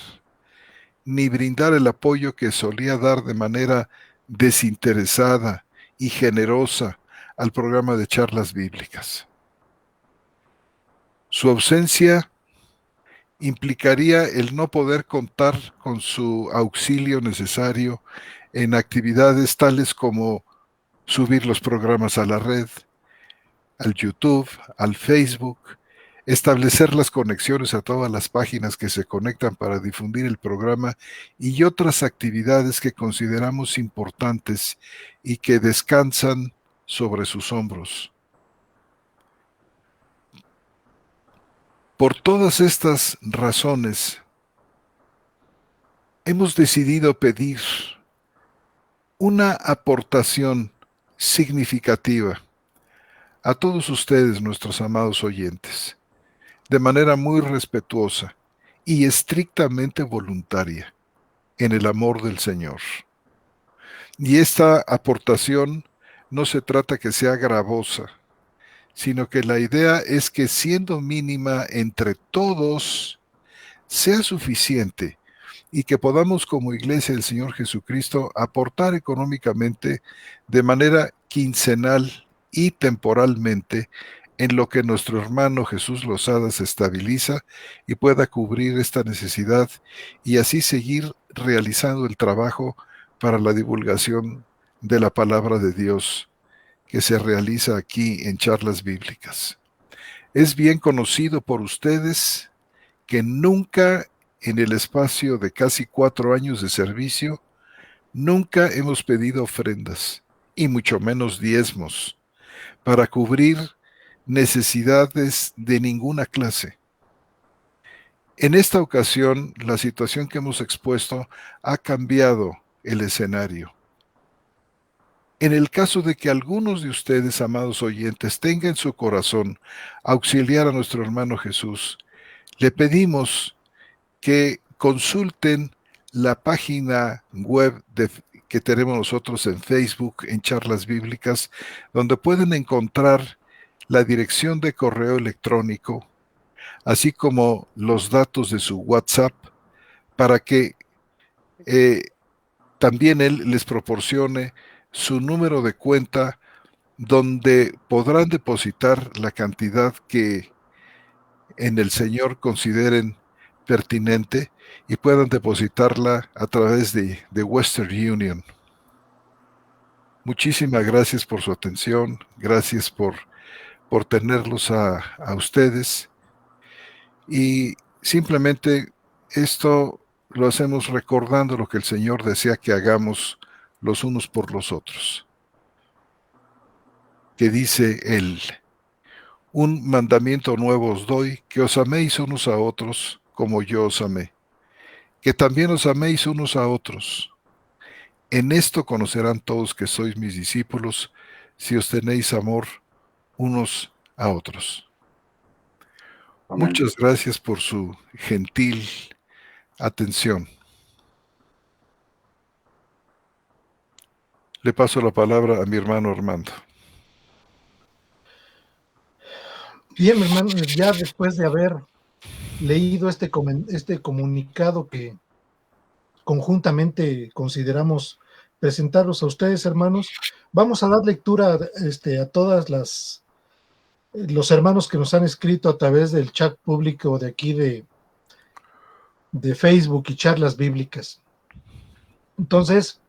Speaker 2: ni brindar el apoyo que solía dar de manera desinteresada y generosa al programa de charlas bíblicas. Su ausencia implicaría el no poder contar con su auxilio necesario en actividades tales como subir los programas a la red, al YouTube, al Facebook, establecer las conexiones a todas las páginas que se conectan para difundir el programa y otras actividades que consideramos importantes y que descansan sobre sus hombros. Por todas estas razones, hemos decidido pedir una aportación significativa a todos ustedes, nuestros amados oyentes, de manera muy respetuosa y estrictamente voluntaria, en el amor del Señor. Y esta aportación no se trata que sea gravosa, sino que la idea es que, siendo mínima entre todos, sea suficiente y que podamos, como Iglesia del Señor Jesucristo, aportar económicamente de manera quincenal y temporalmente en lo que nuestro hermano Jesús Lozada se estabiliza y pueda cubrir esta necesidad y así seguir realizando el trabajo para la divulgación de la palabra de Dios que se realiza aquí en charlas bíblicas. Es bien conocido por ustedes que nunca en el espacio de casi 4 años de servicio, nunca hemos pedido ofrendas, y mucho menos diezmos, para cubrir necesidades de ninguna clase. En esta ocasión, la situación que hemos expuesto ha cambiado el escenario. En el caso de que algunos de ustedes, amados oyentes, tengan en su corazón auxiliar a nuestro hermano Jesús, le pedimos que consulten la página web que tenemos nosotros en Facebook, en Charlas Bíblicas, donde pueden encontrar la dirección de correo electrónico, así como los datos de su WhatsApp, para que también él les proporcione su número de cuenta, donde podrán depositar la cantidad que en el Señor consideren pertinente y puedan depositarla a través de Western Union. Muchísimas gracias por su atención, gracias por tenerlos a ustedes, y simplemente esto lo hacemos recordando lo que el Señor desea que hagamos los unos por los otros. Que dice Él: un mandamiento nuevo os doy, que os améis unos a otros como yo os amé, que también os améis unos a otros. En esto conocerán todos que sois mis discípulos, si os tenéis amor unos a otros. Amén. Muchas gracias por su gentil atención. Le paso la palabra a mi hermano Armando.
Speaker 1: Bien, hermano, ya después de haber leído este comunicado que conjuntamente consideramos presentarlos a ustedes, hermanos, vamos a dar lectura a todas las los hermanos que nos han escrito a través del chat público de aquí de Facebook y charlas bíblicas. Entonces,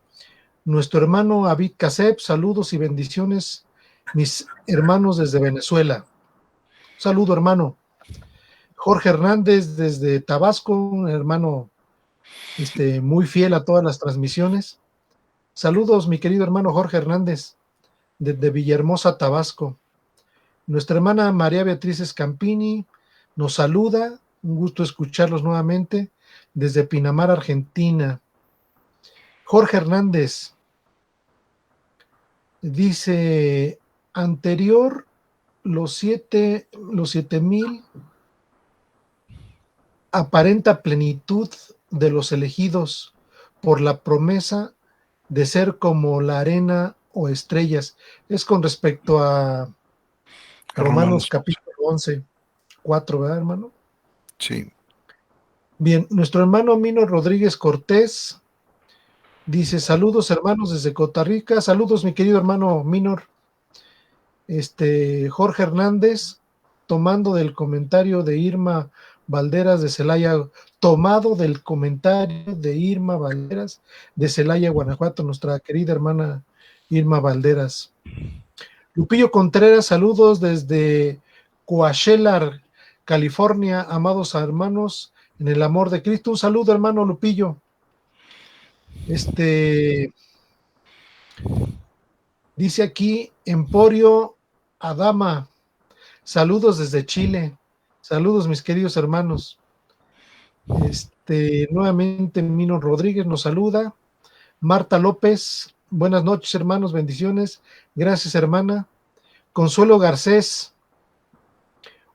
Speaker 1: nuestro hermano Abid Kaseb, saludos y bendiciones, mis hermanos desde Venezuela. Saludo, hermano. Jorge Hernández desde Tabasco, un hermano muy fiel a todas las transmisiones. Saludos, mi querido hermano Jorge Hernández, desde Villahermosa, Tabasco. Nuestra hermana María Beatriz Scampini nos saluda, un gusto escucharlos nuevamente desde Pinamar, Argentina. Jorge Hernández dice, anterior los 7,000 aparenta plenitud de los elegidos por la promesa de ser como la arena o estrellas. Es con respecto a Romanos capítulo 11, 4, ¿verdad, hermano?
Speaker 2: Sí.
Speaker 1: Bien, nuestro hermano Mino Rodríguez Cortés dice, saludos hermanos desde Costa Rica, saludos mi querido hermano Minor. Jorge Hernández, tomando del comentario de Irma Valderas de Celaya, tomado del comentario de Irma Valderas de Celaya, Guanajuato, nuestra querida hermana Irma Valderas. Lupillo Contreras, saludos desde Coachella, California, amados hermanos, en el amor de Cristo. Un saludo, hermano Lupillo. Dice aquí Emporio Adama, saludos desde Chile. Saludos, mis queridos hermanos. Nuevamente Mino Rodríguez nos saluda. Marta López, buenas noches, hermanos, bendiciones. Gracias, hermana. Consuelo Garcés,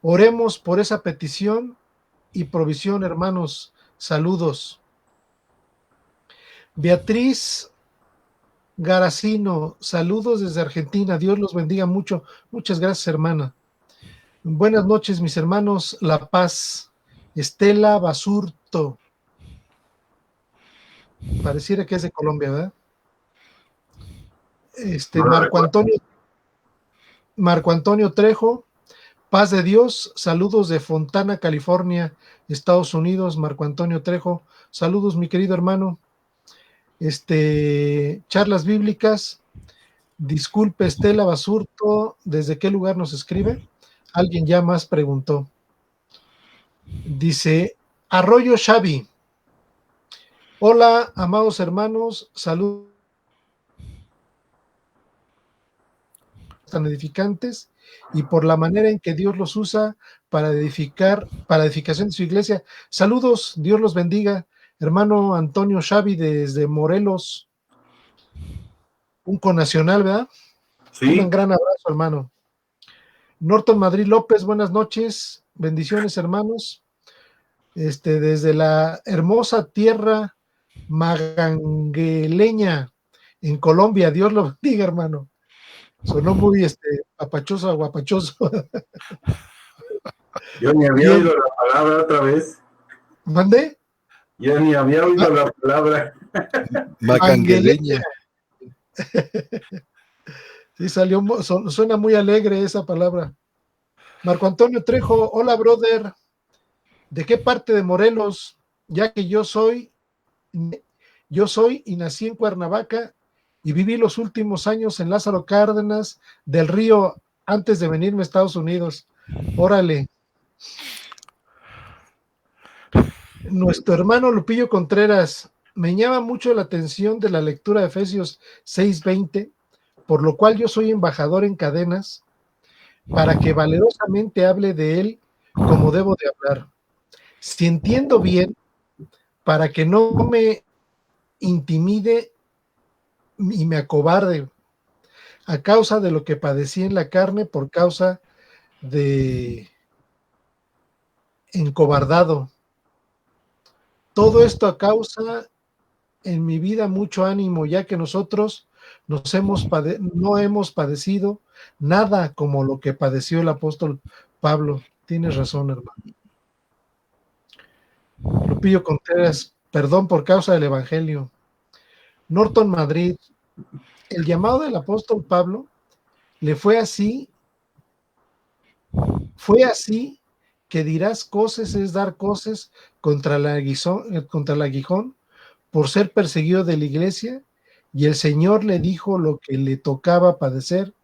Speaker 1: oremos por esa petición y provisión, hermanos. Saludos. Beatriz Garacino, saludos desde Argentina. Dios los bendiga mucho. Muchas gracias, hermana. Buenas noches, mis hermanos. La Paz. Estela Basurto. Pareciera que es de Colombia, ¿verdad? Marco Antonio Trejo. Paz de Dios. Saludos de Fontana, California, Estados Unidos. Marco Antonio Trejo. Saludos, mi querido hermano. Charlas bíblicas. Disculpe, Estela Basurto, ¿desde qué lugar nos escribe? Alguien ya más preguntó. Dice, Arroyo Xavi. Hola, amados hermanos, saludos tan edificantes y por la manera en que Dios los usa para edificación de su iglesia. Saludos, Dios los bendiga. Hermano Antonio Xavi desde Morelos, un conacional, ¿verdad? Sí. Un gran abrazo, hermano. Norton Madrid López, buenas noches, bendiciones, hermanos. Desde la hermosa tierra magangueleña en Colombia, Dios lo bendiga, hermano. Sonó muy papachoso, aguapachoso.
Speaker 3: Yo ni había oído la palabra otra vez.
Speaker 1: ¿Mande?
Speaker 3: Yo ni había oído la palabra.
Speaker 2: Magangueleña.
Speaker 1: Sí, suena muy alegre esa palabra. Marco Antonio Trejo, hola, brother. ¿De qué parte de Morelos? Ya que yo soy y nací en Cuernavaca y viví los últimos años en Lázaro Cárdenas del Río antes de venirme a Estados Unidos. Órale. Nuestro hermano Lupillo Contreras, me llama mucho la atención de la lectura de Efesios 6:20, por lo cual yo soy embajador en cadenas, para que valerosamente hable de él como debo de hablar. Si entiendo bien, para que no me intimide y me acobarde a causa de lo que padecí en la carne por causa de encobardado. Todo esto a causa en mi vida mucho ánimo, ya que nosotros no hemos padecido nada como lo que padeció el apóstol Pablo. Tienes razón, hermano. Lupillo Contreras, perdón por causa del evangelio. Norton Madrid, el llamado del apóstol Pablo le fue así Fue así que dirás coces es dar coces contra el aguijón por ser perseguido de la iglesia, y el Señor le dijo lo que le tocaba padecer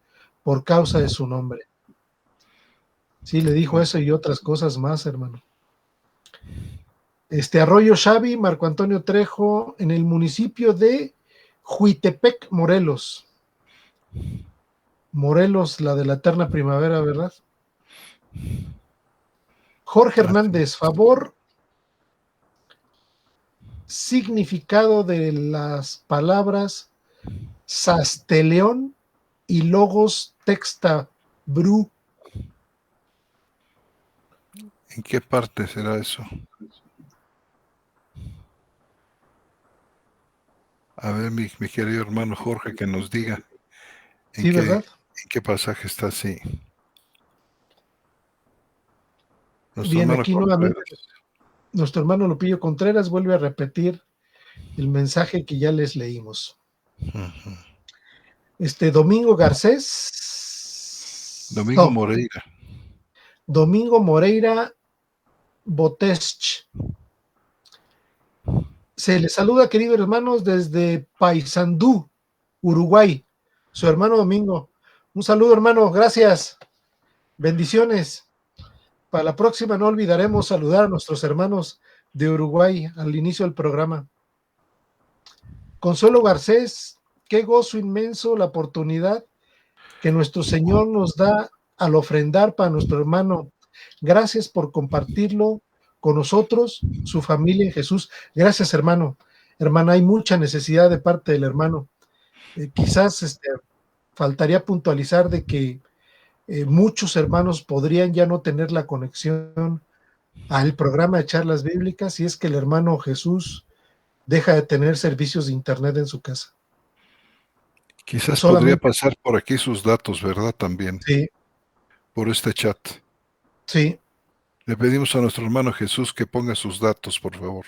Speaker 1: por causa de su nombre. Sí, le dijo eso y otras cosas más, hermano. Arroyo Xavi, Marco Antonio Trejo, en el municipio de Juitepec, Morelos. Morelos, la de la eterna primavera, ¿verdad? Jorge Hernández, favor, significado de las palabras sasteleón y logos texta bru.
Speaker 2: ¿En qué parte será eso? A ver, mi querido hermano Jorge, que nos diga
Speaker 1: Sí, ¿verdad?
Speaker 2: en qué pasaje está así.
Speaker 1: Bien, aquí nuevamente nuestro hermano Lupillo Contreras vuelve a repetir el mensaje que ya les leímos. Domingo Garcés.
Speaker 2: Domingo Moreira.
Speaker 1: Domingo Moreira Botech. Se les saluda, queridos hermanos, desde Paysandú, Uruguay. Su hermano Domingo. Un saludo, hermano. Gracias. Bendiciones. Para la próxima no olvidaremos saludar a nuestros hermanos de Uruguay al inicio del programa. Consuelo Garcés, qué gozo inmenso la oportunidad que nuestro Señor nos da al ofrendar para nuestro hermano. Gracias por compartirlo con nosotros, su familia en Jesús. Gracias, hermano. Hermana, hay mucha necesidad de parte del hermano. Quizás faltaría puntualizar de que muchos hermanos podrían ya no tener la conexión al programa de charlas bíblicas si es que el hermano Jesús deja de tener servicios de internet en su casa.
Speaker 2: Quizás podría pasar por aquí sus datos, ¿verdad? También.
Speaker 1: Sí.
Speaker 2: Por este chat.
Speaker 1: Sí.
Speaker 2: Le pedimos a nuestro hermano Jesús que ponga sus datos, por favor.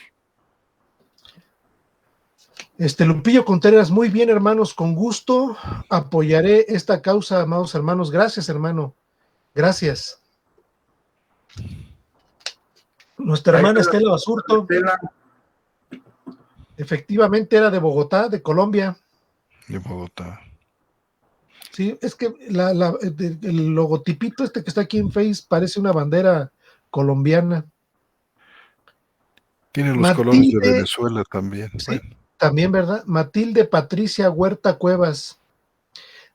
Speaker 1: Lupillo Contreras, muy bien, hermanos, con gusto apoyaré esta causa, amados hermanos. Gracias, hermano. Gracias. Nuestra hermana Estela Basurto, efectivamente era de Bogotá, de Colombia.
Speaker 2: De Bogotá.
Speaker 1: Sí, es que el logotipito que está aquí en Face parece una bandera colombiana.
Speaker 2: Tiene los colores de Venezuela también.
Speaker 1: Sí, bueno. También, ¿verdad? Matilde Patricia Huerta Cuevas.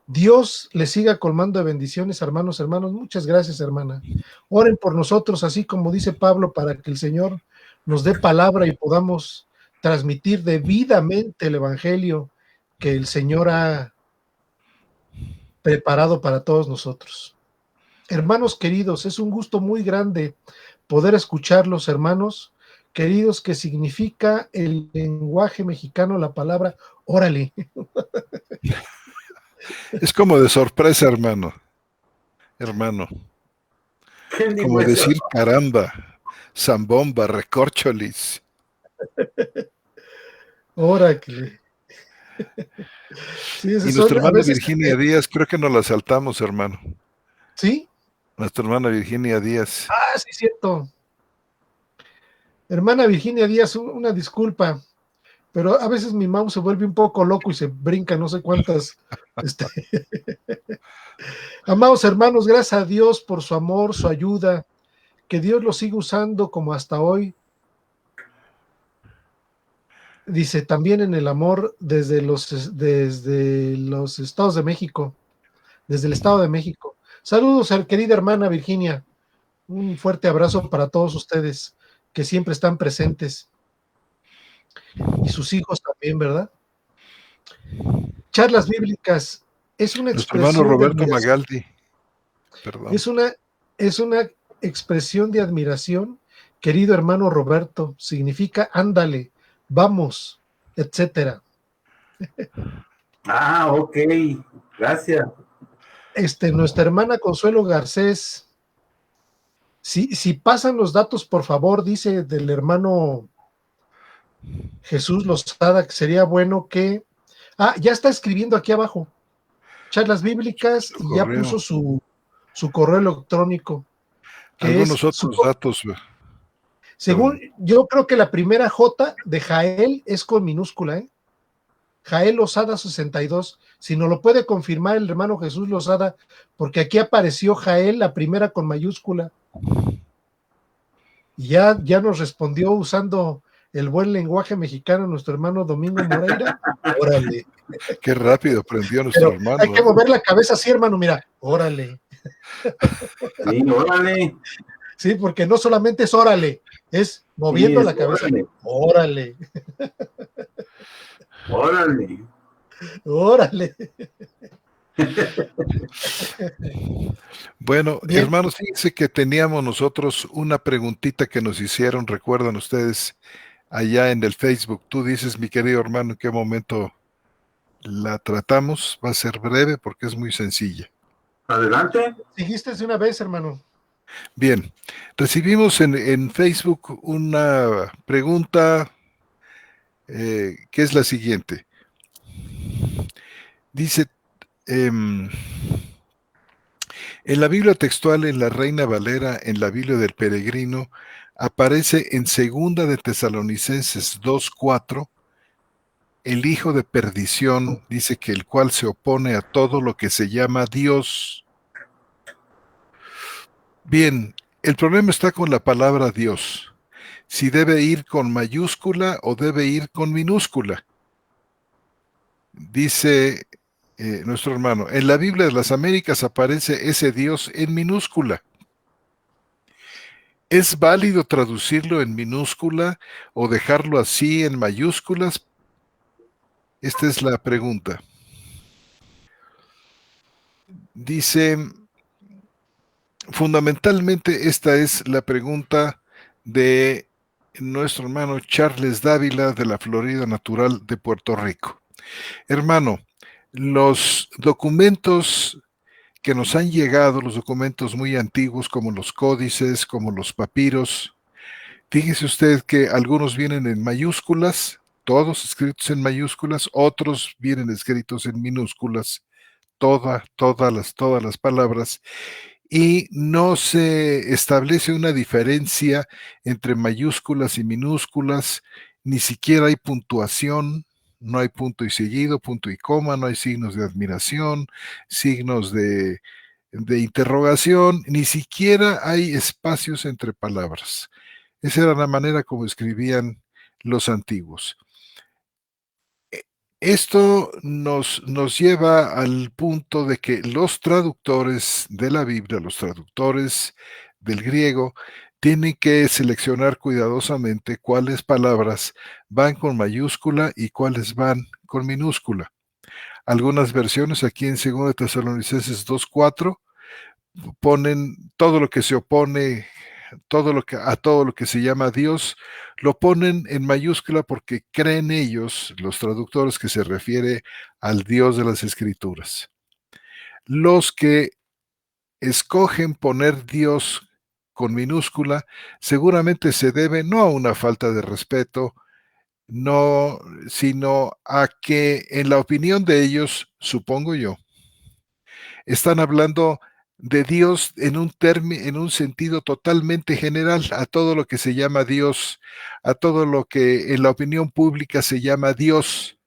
Speaker 1: Dios le siga colmando de bendiciones, hermanos. Muchas gracias, hermana. Oren por nosotros, así como dice Pablo, para que el Señor nos dé palabra y podamos transmitir debidamente el evangelio que el Señor ha preparado para todos nosotros. Hermanos queridos, es un gusto muy grande poder escucharlos, hermanos queridos, que significa el lenguaje mexicano la palabra órale.
Speaker 2: Es como de sorpresa, hermano. Como decir caramba, zambomba, recorcholis.
Speaker 1: Órale.
Speaker 2: Sí, y nuestra hermana Virginia Díaz, creo que nos la saltamos, hermano.
Speaker 1: ¿Sí?
Speaker 2: Nuestra hermana Virginia Díaz.
Speaker 1: Ah, sí, cierto. Hermana Virginia Díaz, una disculpa, pero a veces mi mouse se vuelve un poco loco y se brinca no sé cuántas. Amados hermanos, gracias a Dios por su amor, su ayuda, que Dios lo siga usando como hasta hoy. Dice, también en el amor desde los Estados de México, desde el Estado de México. Saludos a querida hermana Virginia. Un fuerte abrazo para todos ustedes que siempre están presentes. Y sus hijos también, ¿verdad? Charlas bíblicas es una expresión.
Speaker 2: Nuestro hermano Roberto Magaldi.
Speaker 1: Perdón. Es una expresión de admiración, querido hermano Roberto. Significa ándale, vamos, etcétera.
Speaker 3: Ah, ok. Gracias.
Speaker 1: Nuestra hermana Consuelo Garcés. Si pasan los datos, por favor, dice del hermano Jesús Lozada, que sería bueno que... Ah, ya está escribiendo aquí abajo. Charlas bíblicas y ya puso su correo electrónico, que
Speaker 2: Algunos
Speaker 1: es,
Speaker 2: otros datos.
Speaker 1: según yo creo que la primera J de Jael es con minúscula, ¿eh? Jael Lozada 62. Si no lo puede confirmar el hermano Jesús Lozada, porque aquí apareció Jael, la primera con mayúscula. Y ya nos respondió usando el buen lenguaje mexicano nuestro hermano Domingo Moreira. Órale.
Speaker 2: Qué rápido aprendió nuestro
Speaker 1: Pero
Speaker 2: hermano.
Speaker 1: hay que mover la cabeza así, hermano, mira, órale.
Speaker 3: Sí, órale.
Speaker 1: Sí, porque no solamente es órale, es moviendo la cabeza. Órale.
Speaker 3: Órale.
Speaker 1: Órale.
Speaker 2: Bueno,
Speaker 1: Bien.
Speaker 2: hermanos, fíjense que teníamos nosotros una preguntita que nos hicieron, recuerdan ustedes, allá en el Facebook. Tú dices, mi querido hermano, en qué momento la tratamos. Va a ser breve porque es muy sencilla.
Speaker 3: Adelante.
Speaker 1: Dijiste de una vez, hermano.
Speaker 2: Bien, recibimos en Facebook una pregunta que es la siguiente. Dice, en la Biblia textual, en la Reina Valera, en la Biblia del Peregrino, aparece en Segunda de Tesalonicenses 2:4, el hijo de perdición, dice que el cual se opone a todo lo que se llama Dios. Bien, el problema está con la palabra Dios. Si debe ir con mayúscula o debe ir con minúscula. Dice nuestro hermano, en la Biblia de las Américas aparece ese Dios en minúscula. ¿Es válido traducirlo en minúscula o dejarlo así en mayúsculas? Esta es la pregunta. Dice, fundamentalmente esta es la pregunta de nuestro hermano Charles Dávila de la Florida Natural de Puerto Rico. Hermano, los documentos que nos han llegado, los documentos muy antiguos como los códices, como los papiros, fíjese usted que algunos vienen en mayúsculas, todos escritos en mayúsculas, otros vienen escritos en minúsculas, todas las palabras, y no se establece una diferencia entre mayúsculas y minúsculas, ni siquiera hay puntuación, no hay punto y seguido, punto y coma, no hay signos de admiración, signos de interrogación, ni siquiera hay espacios entre palabras. Esa era la manera como escribían los antiguos. Esto nos lleva al punto de que los traductores de la Biblia, los traductores del griego, tienen que seleccionar cuidadosamente cuáles palabras van con mayúscula y cuáles van con minúscula. Algunas versiones aquí en 2 Tesalonicenses 2:4 ponen todo lo que se opone, a todo lo que se llama Dios, lo ponen en mayúscula porque creen ellos, los traductores, que se refiere al Dios de las Escrituras. Los que escogen poner Dios con minúscula seguramente se debe no a una falta de respeto, no, sino a que en la opinión de ellos, supongo yo, están hablando de Dios en un sentido totalmente general, a todo lo que se llama Dios, a todo lo que en la opinión pública se llama Dios.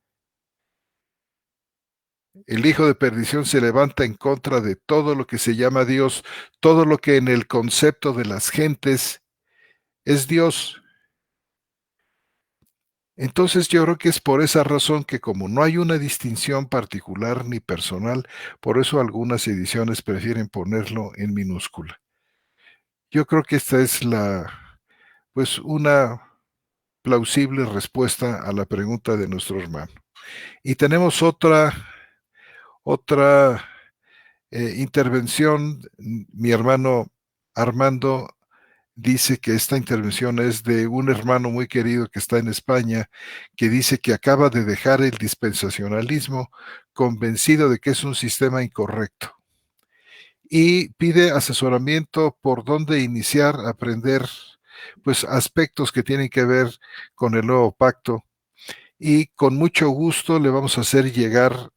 Speaker 2: El hijo de perdición se levanta en contra de todo lo que se llama Dios, todo lo que en el concepto de las gentes es Dios. Entonces yo creo que es por esa razón que, como no hay una distinción particular ni personal, por eso algunas ediciones prefieren ponerlo en minúscula. Yo creo que esta es una plausible respuesta a la pregunta de nuestro hermano. Y tenemos otra intervención. Mi hermano Armando dice que esta intervención es de un hermano muy querido que está en España, que dice que acaba de dejar el dispensacionalismo convencido de que es un sistema incorrecto. Y pide asesoramiento por dónde iniciar a aprender pues aspectos que tienen que ver con el nuevo pacto, y con mucho gusto le vamos a hacer llegar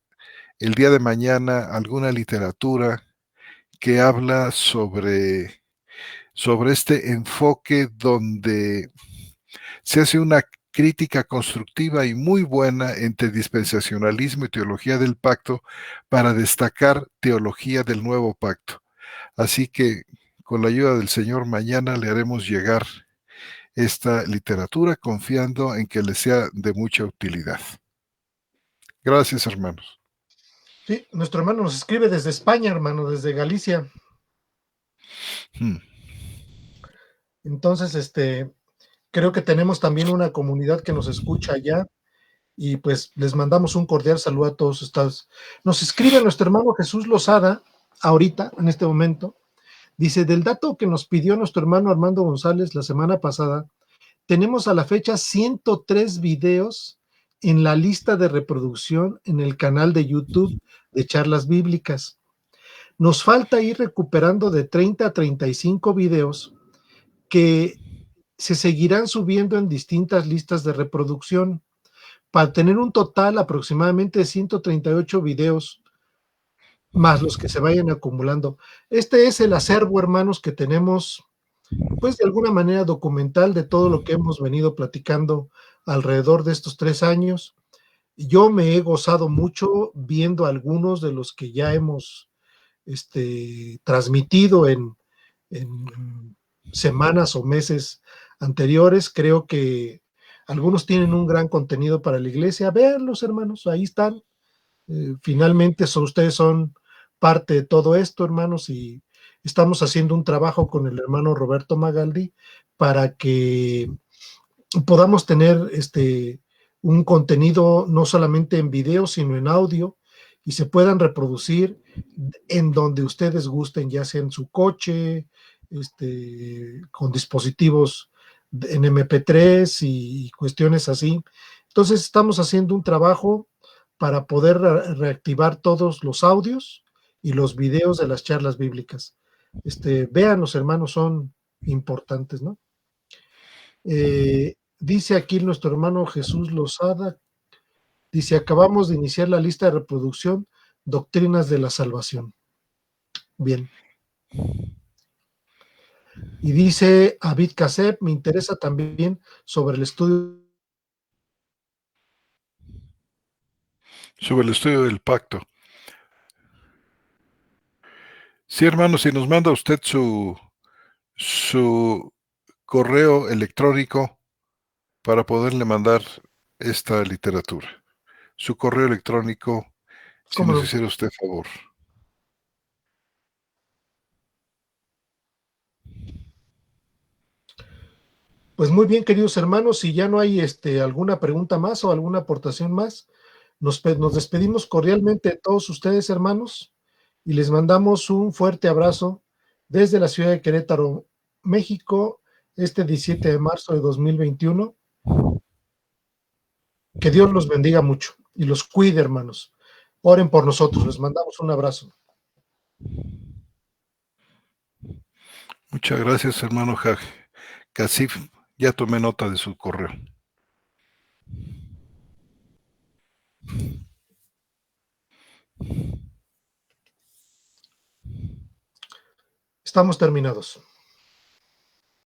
Speaker 2: el día de mañana alguna literatura que habla sobre este enfoque donde se hace una crítica constructiva y muy buena entre dispensacionalismo y teología del pacto para destacar teología del nuevo pacto. Así que, con la ayuda del Señor, mañana le haremos llegar esta literatura confiando en que le sea de mucha utilidad. Gracias, hermanos.
Speaker 1: Sí, nuestro hermano nos escribe desde España, hermano, desde Galicia. Entonces, creo que tenemos también una comunidad que nos escucha allá y pues les mandamos un cordial saludo a todos ustedes. Nos escribe nuestro hermano Jesús Lozada, ahorita, en este momento, dice, del dato que nos pidió nuestro hermano Armando González la semana pasada, tenemos a la fecha 103 videos en la lista de reproducción en el canal de YouTube de Charlas Bíblicas. Nos falta ir recuperando de 30 a 35 videos que se seguirán subiendo en distintas listas de reproducción para tener un total aproximadamente de 138 videos más los que se vayan acumulando. Este es el acervo, hermanos, que tenemos, pues de alguna manera documental de todo lo que hemos venido platicando alrededor de estos 3 años. Yo me he gozado mucho viendo algunos de los que ya hemos transmitido en semanas o meses anteriores. Creo que algunos tienen un gran contenido para la iglesia. Véanlos, hermanos, ahí están. Finalmente ustedes son parte de todo esto, hermanos, y estamos haciendo un trabajo con el hermano Roberto Magaldi para que podamos tener un contenido no solamente en video, sino en audio, y se puedan reproducir en donde ustedes gusten, ya sea en su coche, con dispositivos en MP3 y cuestiones así. Entonces estamos haciendo un trabajo para poder reactivar todos los audios y los videos de las charlas bíblicas. Vean, los hermanos, son importantes, ¿no? Dice aquí nuestro hermano Jesús Lozada, dice, acabamos de iniciar la lista de reproducción, Doctrinas de la Salvación. Bien. Y dice Abid Kaseb, me interesa también sobre el estudio.
Speaker 2: Sobre el estudio del pacto. Sí, hermano, si nos manda usted su correo electrónico para poderle mandar esta literatura. Su correo electrónico, si
Speaker 1: ¿Cómo
Speaker 2: nos
Speaker 1: no?
Speaker 2: hiciera usted favor.
Speaker 1: Pues muy bien, queridos hermanos, si ya no hay alguna pregunta más o alguna aportación más, nos despedimos cordialmente de todos ustedes, hermanos, y les mandamos un fuerte abrazo desde la ciudad de Querétaro, México, 17 de marzo de 2021. Que Dios los bendiga mucho y los cuide, hermanos. Oren por nosotros, les mandamos un abrazo.
Speaker 2: Muchas gracias, hermano Casif. Ya tomé nota de su correo.
Speaker 1: Estamos terminados.